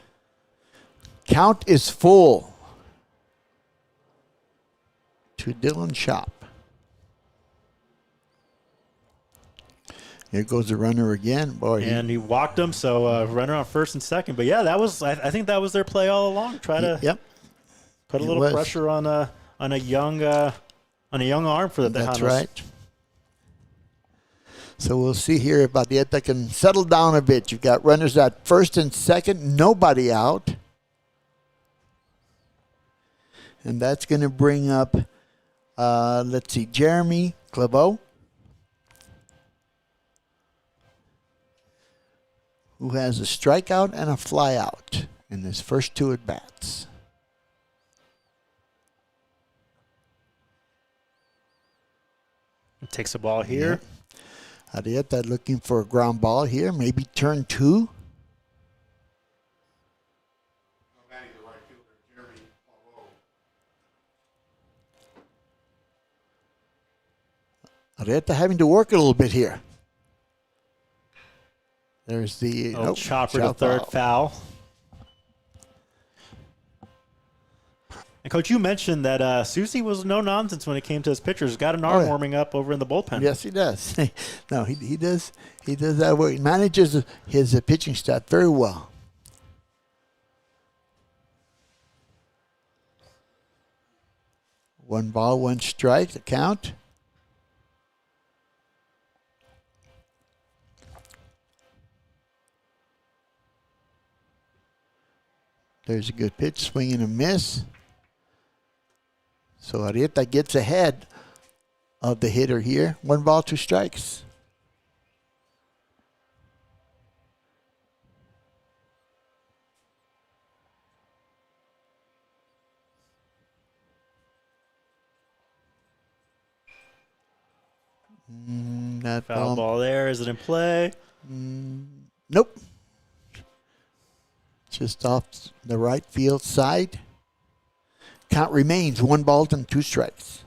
Count is full to Dylan Shop. Here goes the runner again. Boy, and he walked him, so runner on first and second. But yeah, that was I think that was their play all along. Try to put a little pressure on a young arm for the Tejanos. That's right. So we'll see here if Arrieta can settle down a bit. You've got runners at first and second, nobody out. And that's going to bring up, let's see, Jeremy Claveau, who has a strikeout and a flyout in his first 2 at-bats. Takes the ball here. Arrieta looking for a ground ball here, maybe turn 2. Arrieta having to work a little bit here. There's the chopper to third, foul. And Coach, you mentioned that Susie was no nonsense when it came to his pitchers. Got an arm warming up over in the bullpen. Yes, he does. No, he does. He does that work. He manages his pitching staff very well. One ball, one strike. The count. There's a good pitch, swing and a miss. So Arrieta gets ahead of the hitter here. 1 ball, 2 strikes. That foul ball there. Is it in play? Nope. Just off the right field side. Count remains 1 ball and 2 strikes.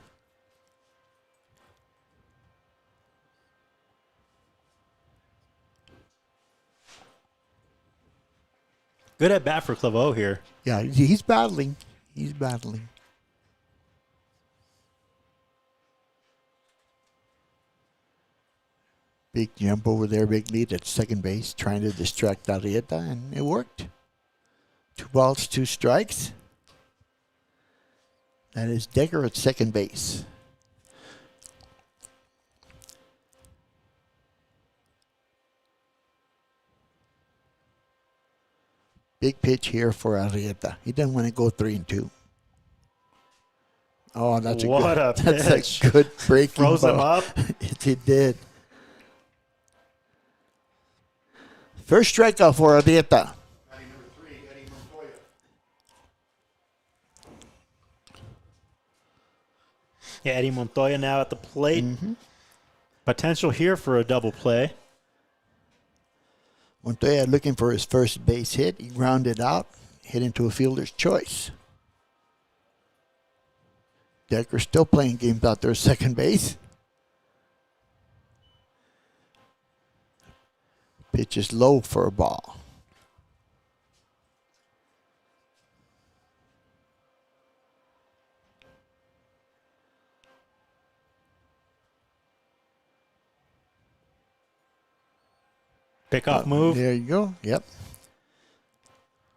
Good at bat for Claveau here. Yeah, he's battling. He's battling. Big jump over there, big lead at second base, trying to distract Arrieta, and it worked. 2 balls, 2 strikes. That is Decker at second base. Big pitch here for Arrieta. He doesn't want to go 3-2. Oh, that's a good breaking Froze him up. It did. First strikeout for Arrieta. Yeah, Eddie Montoya now at the plate. Potential here for a double play. Montoya looking for his first base hit. He grounded out, hit into a fielder's choice. Decker still playing games out there at second base. Pitch is low for a ball. Pickoff move. There you go. Yep.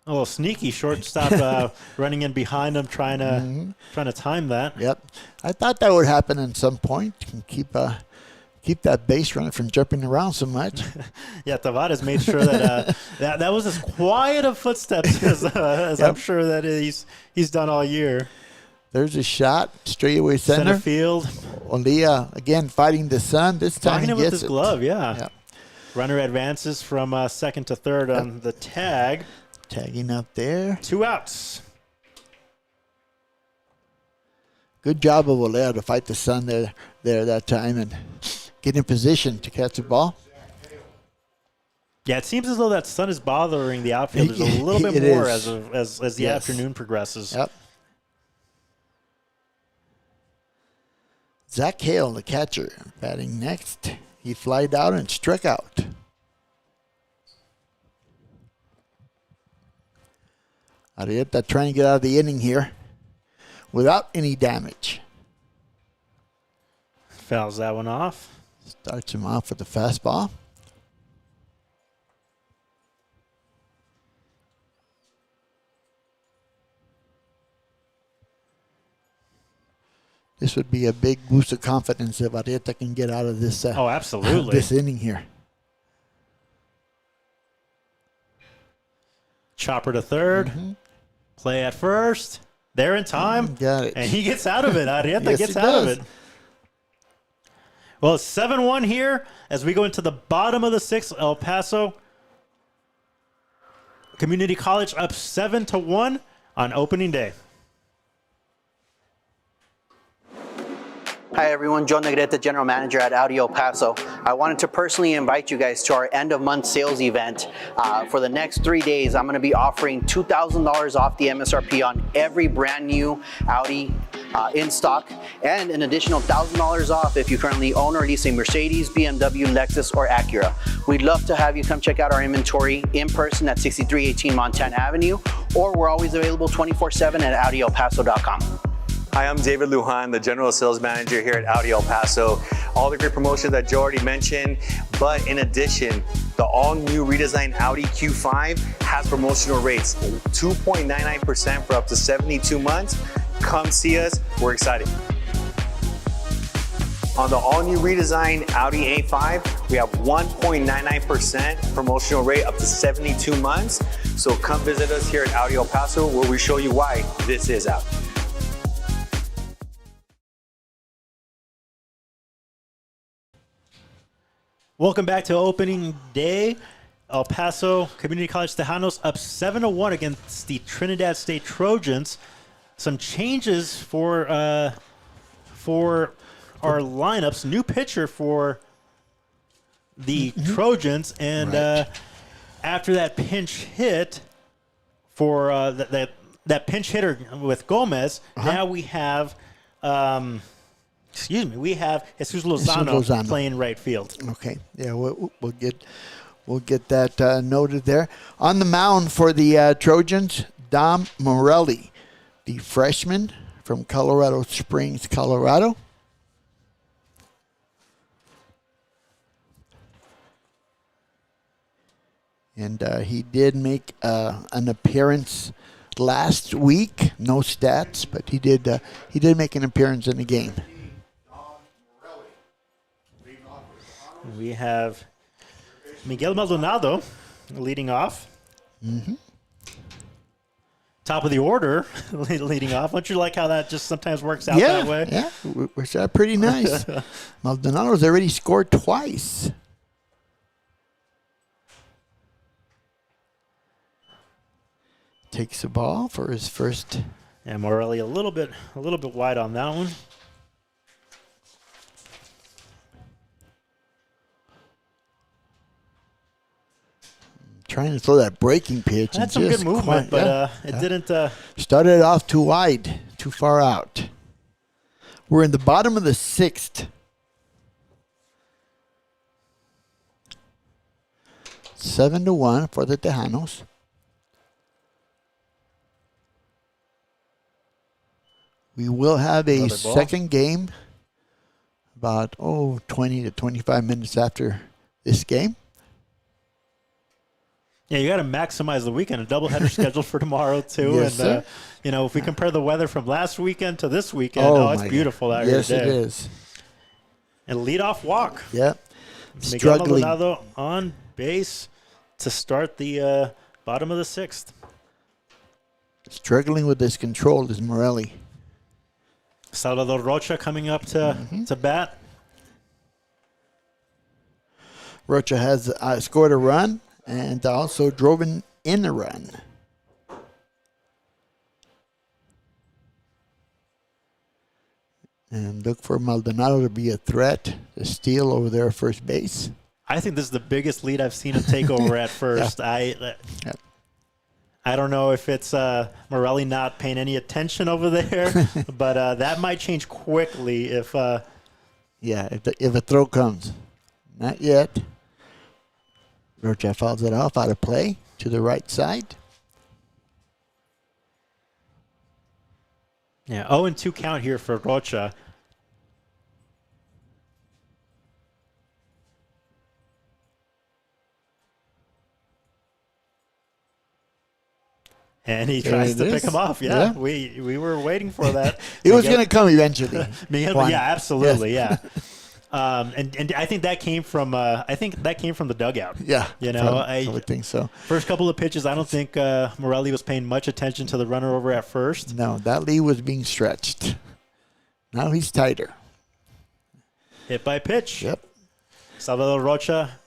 A little sneaky shortstop running in behind him, trying to time that. Yep. I thought that would happen at some point and keep that base runner from jumping around so much. Yeah, Tavares made sure that that was as quiet of footsteps as I'm sure that he's done all year. There's a shot, straightaway center field. Olia again fighting the sun. This time he him gets with his it. glove. Yeah. Yep. Runner advances from second to third on the tag. Tagging up there. 2 outs. Good job of Olea to fight the sun there that time and get in position to catch the ball. Yeah, it seems as though that sun is bothering the outfielders a little bit more as the afternoon progresses. Yep. Zach Hale, the catcher, batting next. He flied out and struck out. Arrieta trying to get out of the inning here without any damage. Fouls that one off. Starts him off with the fastball. This would be a big boost of confidence if Arrieta can get out of this. Oh, absolutely. This inning here. Chopper to third. Play at first. There in time. Got it. And he gets out of it. Arrieta Yes, gets he out of does. it. Well, it's 7-1 here as we go into the bottom of the sixth. El Paso Community College up 7-1 on opening day. Hi everyone, Joe Negrete, General Manager at Audi El Paso. I wanted to personally invite you guys to our end of month sales event. For the next 3 days, I'm going to be offering $2,000 off the MSRP on every brand new Audi in stock, and an additional $1,000 off if you currently own or lease a Mercedes, BMW, Lexus, or Acura. We'd love to have you come check out our inventory in person at 6318 Montana Avenue, or we're always available 24/7 at AudiElPaso.com. Hi, I'm David Lujan, the General Sales Manager here at Audi El Paso. All the great promotions that Joe already mentioned, but in addition, the all-new redesigned Audi Q5 has promotional rates, 2.99% for up to 72 months. Come see us, we're excited. On the all-new redesigned Audi A5, we have 1.99% promotional rate up to 72 months. So come visit us here at Audi El Paso, where we show you why this is Audi. Welcome back to opening day. El Paso Community College Tejanos up 7-1 against the Trinidad State Trojans. Some changes for our lineups. New pitcher for the Trojans, and after that pinch hit for that pinch hitter with Gomez, now we have. We have Jesus Lozano playing right field. Okay, yeah, we'll get that noted there. On the mound for the Trojans, Dom Morelli, the freshman from Colorado Springs, Colorado. And he did make an appearance last week. No stats, but he did make an appearance in the game. We have Miguel Maldonado leading off. Top of the order leading off. Don't you like how that just sometimes works out that way? Yeah, works out pretty nice. Maldonado's already scored twice. Takes the ball for his first. And Morelli a little bit wide on that one. Trying to throw that breaking pitch. Had some good movement, but it didn't. Started off too wide, too far out. We're in the bottom of the sixth. 7-1 for the Tejanos. We will have a second game about 20 to 25 minutes after this game. Yeah, you got to maximize the weekend. A doubleheader scheduled for tomorrow too, Yes, and sir. if we compare the weather from last weekend to this weekend, it's beautiful out here Yes, today. it is. And leadoff walk. Yep. Miguel Struggling. Maldonado on base to start the bottom of the sixth. Struggling with this control is Morelli. Salvador Rocha coming up to bat. Rocha has scored a run and also drove in a run. And look for Maldonado to be a threat to steal over there at first base. I think this is the biggest lead I've seen him take over at first. I don't know if it's Morelli not paying any attention over there, but that might change quickly if. If a throw comes. Not yet. Rocha fouls it off out of play to the right side. Yeah, 0-2 count here for Rocha. And he tries to pick him off. Yeah. We were waiting for that. It was going to come eventually. Yeah, absolutely. Yes. Yeah. And I think that came from the dugout. Yeah. I would think so. First couple of pitches, I don't think Morelli was paying much attention to the runner over at first. No, that lead was being stretched. Now he's tighter. Hit by pitch. Yep. Salvador Rocha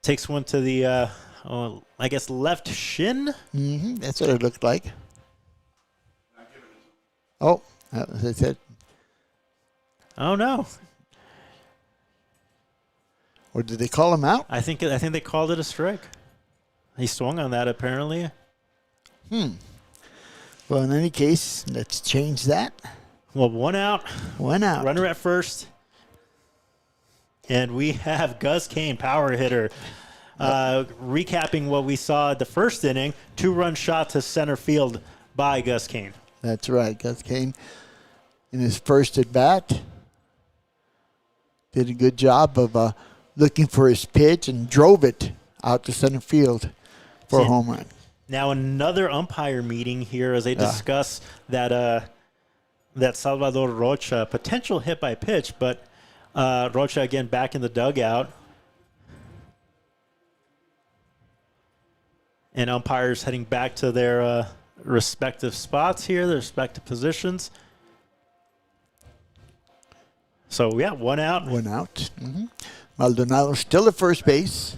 takes one to the I guess left shin. Mm-hmm. That's what it looked like. Oh, that's it. Oh no. Or did they call him out? I think they called it a strike. He swung on that apparently. Well, in any case, let's change that. Well, one out. Runner at first. And we have Gus Kane, power hitter. Recapping what we saw at the first inning, 2-run shot to center field by Gus Kane. That's right. Gus Kane, in his first at bat, did a good job of looking for his pitch and drove it out to center field for a home run. Now another umpire meeting here as they discuss that Salvador Rocha potential hit by pitch, but Rocha again back in the dugout. And umpires heading back to their respective spots here, their respective positions. So, yeah, one out. One out. Mm-hmm. Maldonado still at first base.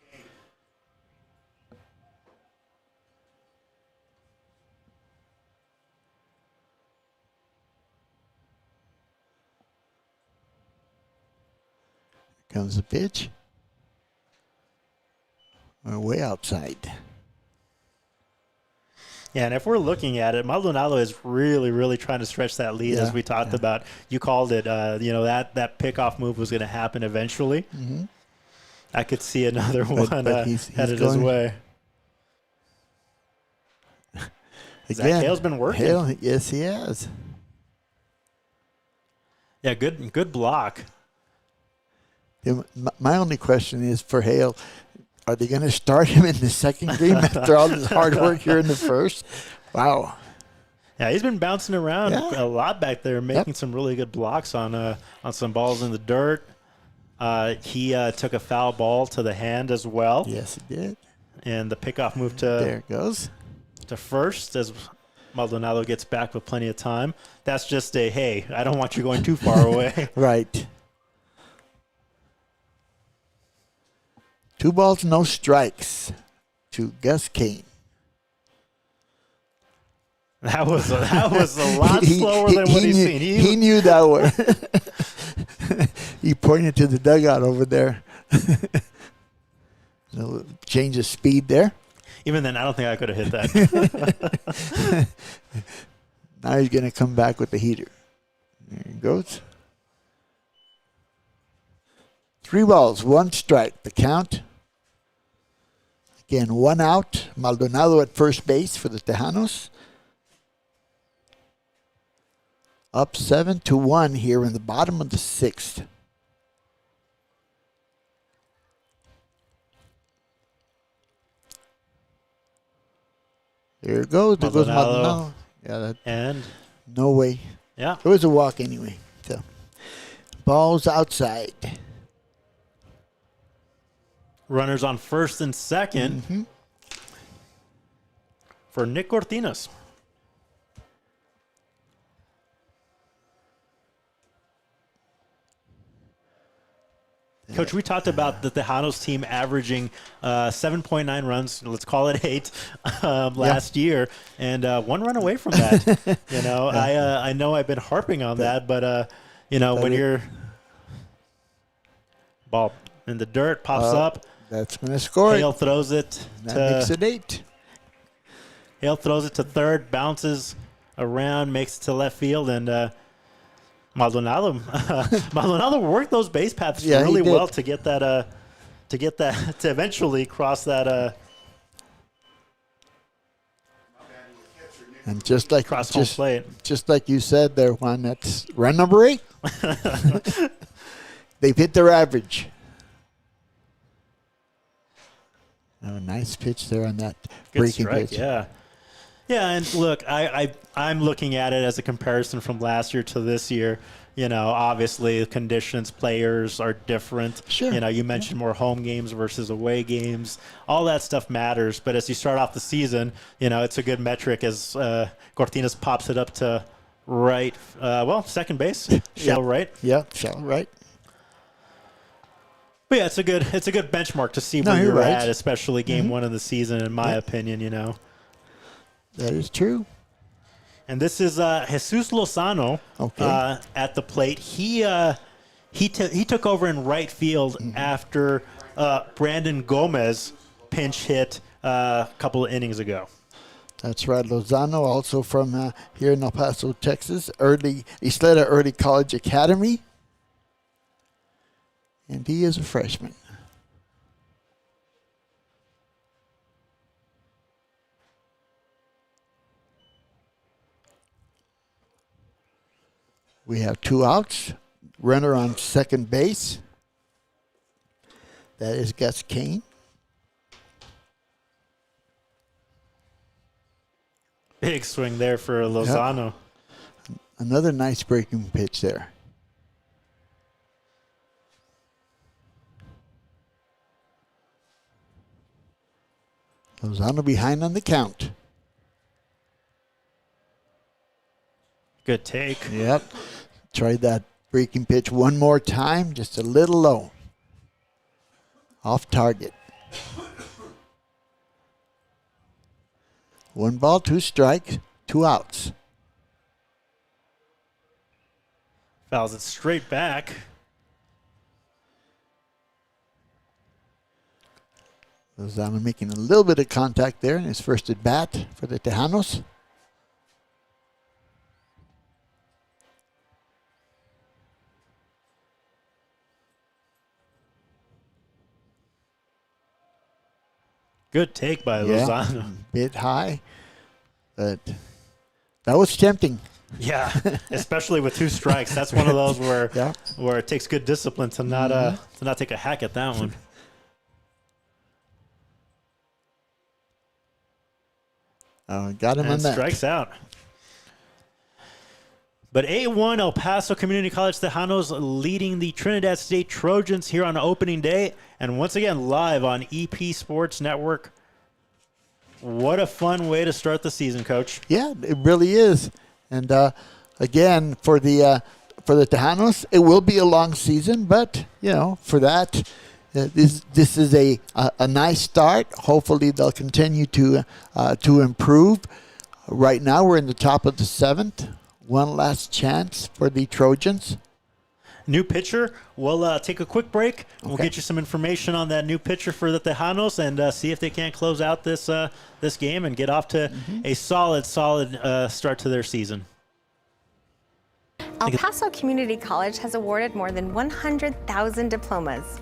Here comes the pitch. We're way outside. Yeah, and if we're looking at it, Maldonado is really, really trying to stretch that lead, as we talked about. You called it, that pickoff move was going to happen eventually. Mm-hmm. I could see another one he's headed his way. Zach Hale's been working. Hale, yes, he has. Yeah, good block. My only question is for Hale, are they going to start him in the second game after all this hard work here in the first? Wow. Yeah, he's been bouncing around a lot back there, making some really good blocks on some balls in the dirt. He took a foul ball to the hand as well. Yes, he did. And the pickoff move to there it goes to first as Maldonado gets back with plenty of time. That's just a, hey, I don't want you going too far away. Right. 2 balls, no strikes to Gus Kane. That was a lot slower than what he's seen. He knew that one. He pointed to the dugout over there. Change of speed there. Even then, I don't think I could have hit that. Now he's going to come back with the heater. There he goes. 3 balls, 1 strike. The count. Again, 1 out. Maldonado at first base for the Tejanos. Up 7-1 here in the bottom of the 6th. There it goes. There goes Maldonado. Yeah, and no way. Yeah. It was a walk anyway. So ball's outside. Runners on first and second for Nick Cortinas. Coach, we talked about the Tejanos team averaging 7.9 runs, let's call it 8, last year, and 1 run away from that. I know I've been harping on that, but when your ball in the dirt pops up, that's going to score. Hale throws it. That makes it 8. Hale throws it to third, bounces around, makes it to left field, and Maldonado worked those base paths really well to get that to eventually cross that. My bad, catcher And just like Cross home plate. just like you said there, Juan, that's run number 8. They've hit their average. Oh, nice pitch there on that Good breaking strike, pitch. yeah. Yeah, and look, I'm looking at it as a comparison from last year to this year. You know, obviously, conditions, players are different. Sure. You know, you mentioned more home games versus away games. All that stuff matters. But as you start off the season, you know, it's a good metric as Cortinas pops it up to right, second base, shallow right. Yeah, shallow right. But yeah, it's a good benchmark to see No, where you're you're right. at, especially game 1 of the season, in my opinion. You know. That is true. And this is Jesus Lozano at the plate. He took over in right field after Brandon Gomez pinch hit a couple of innings ago. That's right. Lozano, also from here in El Paso, Texas. Isleta Early College Academy. And he is a freshman. We have 2 outs. Runner on second base. That is Gus Kane. Big swing there for Lozano. Yep. Another nice breaking pitch there. Lozano behind on the count. Good take. Yep. Tried that breaking pitch one more time, just a little low. Off target. 1 ball, 2 strikes, 2 outs. Fouls it straight back. Lozano making a little bit of contact there in his first at bat for the Tejanos. Good take by Lozano. Bit high, but that was tempting. Yeah, especially with 2 strikes. That's one of those where it takes good discipline to not take a hack at that one. Got him And on that. strikes out. But 8-1 El Paso Community College Tejanos leading the Trinidad State Trojans here on opening day. And once again, live on EP Sports Network. What a fun way to start the season, Coach. Yeah, it really is. And again, for the Tejanos, it will be a long season. But, you know, for that, this is a nice start. Hopefully they'll continue to improve. Right now we're in the top of the 7th. One last chance for the Trojans. New pitcher. We'll take a quick break. We'll get you some information on that new pitcher for the Tejanos and see if they can't close out this game and get off to a solid start to their season. El Paso Community College has awarded more than 100,000 diplomas.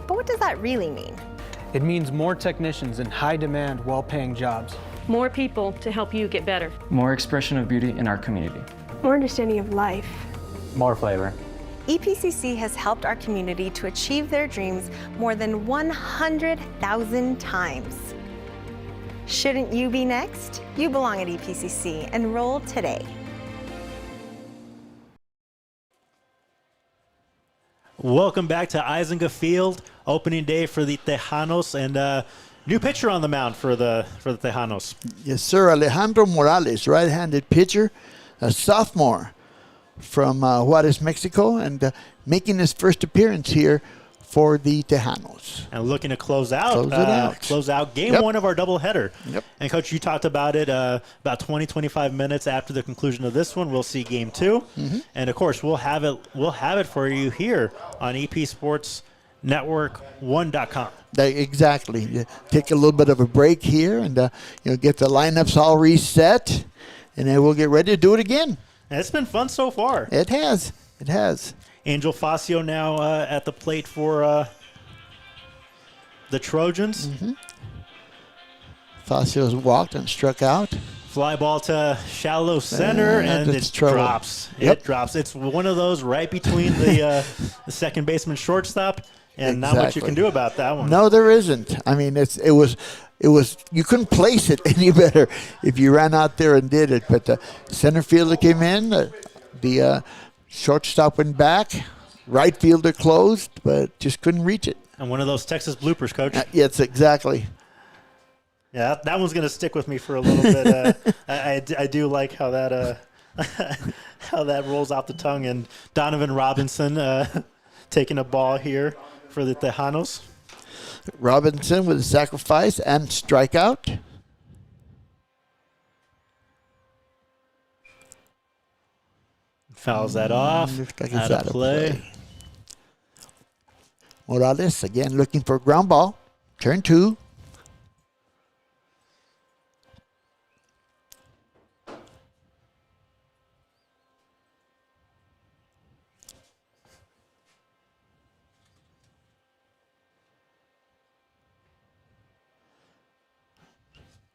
But what does that really mean? It means more technicians in high-demand, well-paying jobs. More people to help you get better. More expression of beauty in our community. More understanding of life. More flavor. EPCC has helped our community to achieve their dreams more than 100,000 times. Shouldn't you be next? You belong at EPCC. Enroll today. Welcome back to EISENGA Field, opening day for the Tejanos, and new pitcher on the mound for the Tejanos. Yes, sir. Alejandro Morales, right-handed pitcher, a sophomore from Juarez, Mexico, and making his first appearance here for the Tejanos. And looking to close out game 1 of our doubleheader. Yep. And Coach, you talked about it about 20-25 minutes after the conclusion of this one. We'll see game 2, and of course we'll have it for you here on EP Sports Network 1.com. Exactly. You take a little bit of a break here, and get the lineups all reset, and then we'll get ready to do it again. And it's been fun so far. It has. It has. Angel Facio now at the plate for the Trojans. Facio's walked and struck out Fly ball to shallow center, and it drops. Yep. It drops. It's one of those right between the second baseman, shortstop, and not much you can do about that one. No, there isn't. I mean, it was. You couldn't place it any better if you ran out there and did it. But the center fielder came in, the shortstop went back, right fielder closed, but just couldn't reach it. And one of those Texas bloopers, Coach. Yes, exactly. Yeah, that one's going to stick with me for a little bit. I do like how that how that rolls out the tongue. And Donovan Robinson taking a ball here for the Tejanos. Robinson with a sacrifice and strikeout. Fouls that off. Looks like out it's of play. Morales again looking for a ground ball. Turn 2.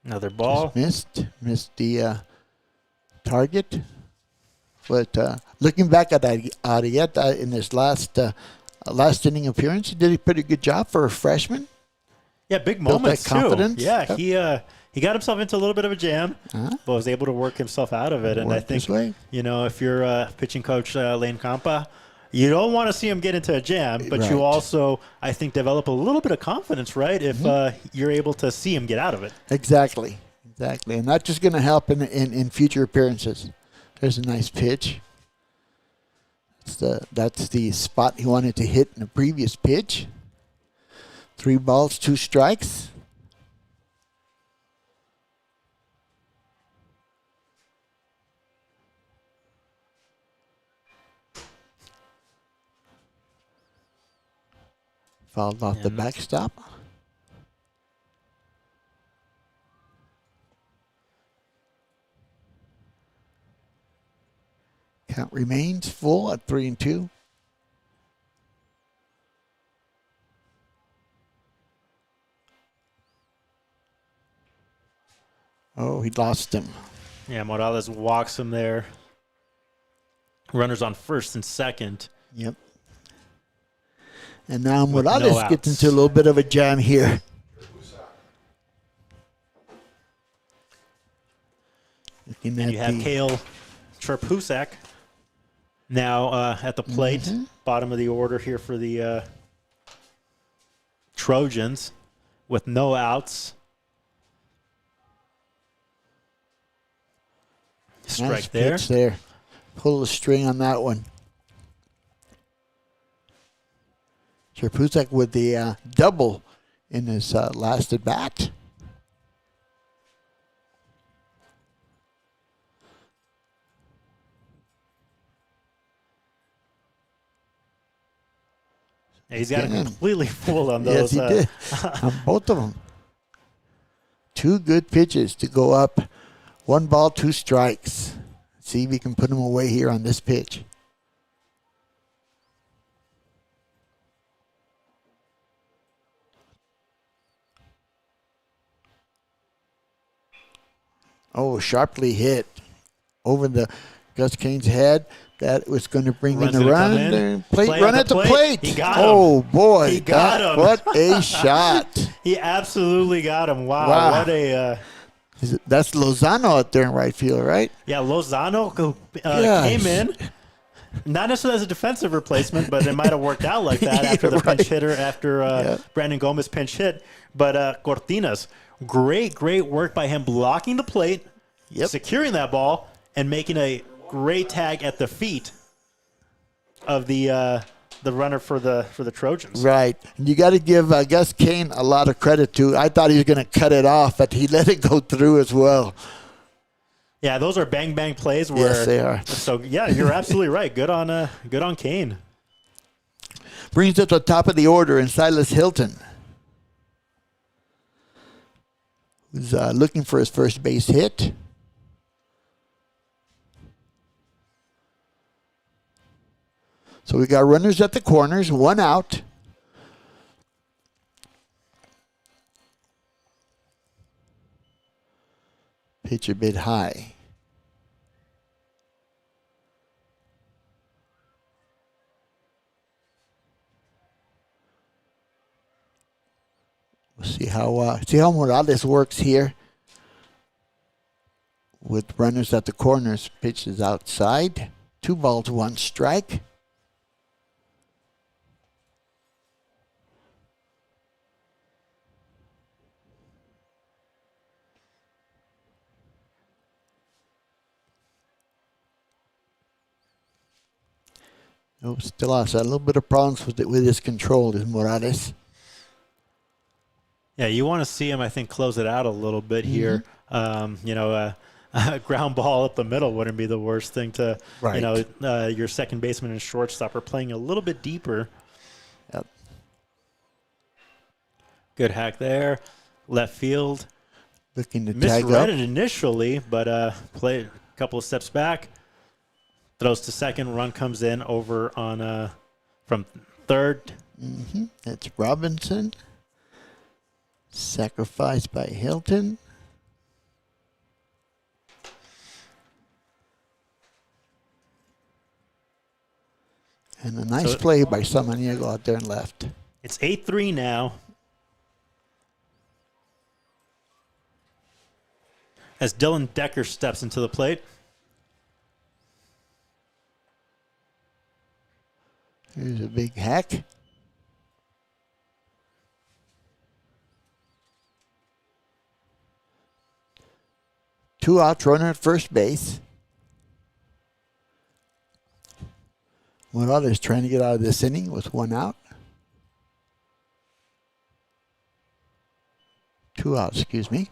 Another ball. Just missed the target. But looking back at Arieta in his last inning appearance, he did a pretty good job for a freshman. Yeah, big Built moments that confidence. too. Yeah, he got himself into a little bit of a jam, but was able to work himself out of it. And I think, if you're pitching coach Lane Campa, you don't want to see him get into a jam, but you also, I think, develop a little bit of confidence, right? If you're able to see him get out of it. Exactly. And that's just going to help in future appearances. There's a nice pitch. That's the spot he wanted to hit in the previous pitch. 3 balls, 2 strikes. Fouled off the backstop. Count remains full at 3-2. Oh, he lost him. Yeah, Morales walks him there. Runners on first and second. Yep. And now Morales gets into a little bit of a jam here. And you have Kale Cherpusak now at the plate. Bottom of the order here for the Trojans with no outs. Strike nice there. Pitch there. Pull the string on that one. Cherpusak with the double in his last at bat. He's got it completely full on those. Yes, he did. On both of them. 2 good pitches to go up. 1 ball, 2 strikes. See if we can put him away here on this pitch. Oh, sharply hit over the Gus Kane's head. That was going to bring in a run. Run at the plate. He got him. Oh, boy. He got him. What a shot. He absolutely got him. Wow. What a... That's Lozano out there in right field, right? Yeah, Lozano came in. Not necessarily as a defensive replacement, but it might have worked out like that after the pinch hitter, after Brandon Gomez pinch hit. But Cortinas, great work by him blocking the plate, securing that ball, and making a great tag at the feet of the runner for the Trojans. Right. And you got to give Gus Kane a lot of credit too. I thought he was going to cut it off, but he let it go through as well. Yeah, those are bang plays. Yes, they are. So yeah, you're absolutely right. Good on Kane. Brings us to the top of the order in Silas Hilton, who's looking for his first base hit. So we got runners at the corners, 1 out. Pitch a bit high. We'll see how Morales works here. With runners at the corners, pitch is outside. 2 balls, 1 strike. Nope, still has a little bit of problems with his control, is Morales. Yeah, you want to see him, I think, close it out a little bit here. A ground ball up the middle wouldn't be the worst thing to, your second baseman and shortstop are playing a little bit deeper. Yep. Good hack there. Left field. Looking to tag up. Misread it initially, but played a couple of steps back. Throws to second. Run comes in over on from third. That's Robinson. Sacrificed by Hilton. And a nice play by Samaniego out there and left. It's 8-3 now. As Dylan Decker steps into the plate. Here's a big hack. Two outs, runner at first base. Morales trying to get out of this inning with 1 out. 2 outs, excuse me.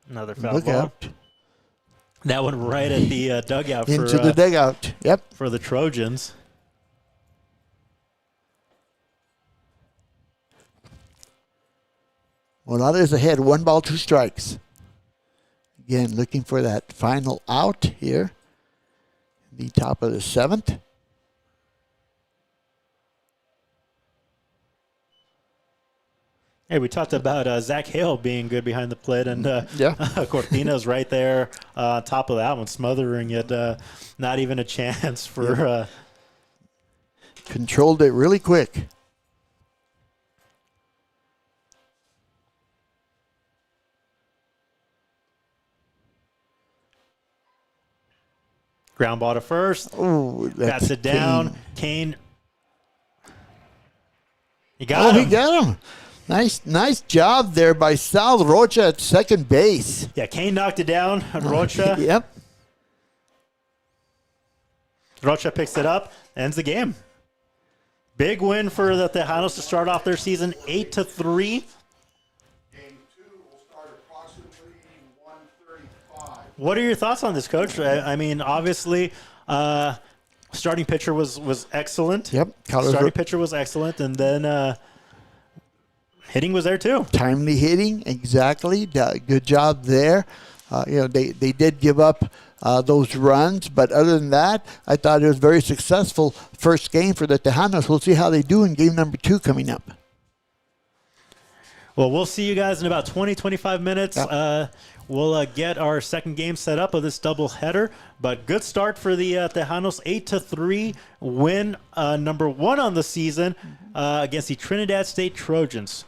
Another foul Look ball. out. That one right at the dugout Into the dugout. Yep. For the Trojans. Morales ahead, 1 ball, 2 strikes. Again, looking for that final out here. The top of the 7th. Hey, we talked about Zach Hale being good behind the plate, and Cortina's right there on top of that one, smothering it. Not even a chance for... Controlled it really quick. Ground ball to first. Oh, bats it down. Kane. He got him. He got him. Nice job there by Sal Rocha at second base. Yeah, Kane knocked it down on Rocha. Yep. Rocha picks it up, ends the game. Big win for the Tejanos to start off their season 8-3. Game 2 will start approximately 1:35. What are your thoughts on this, Coach? I mean, obviously, starting pitcher was excellent. Yep. Starting pitcher was excellent, and then hitting was there too. Timely hitting, exactly. Good job there. They did give up those runs, but other than that, I thought it was very successful first game for the Tejanos. We'll see how they do in game number 2 coming up. Well, we'll see you guys in about 20-25 minutes. Yep. We'll get our second game set up of this doubleheader, but good start for the Tejanos, 8-3 win, number 1 on the season against the Trinidad State Trojans.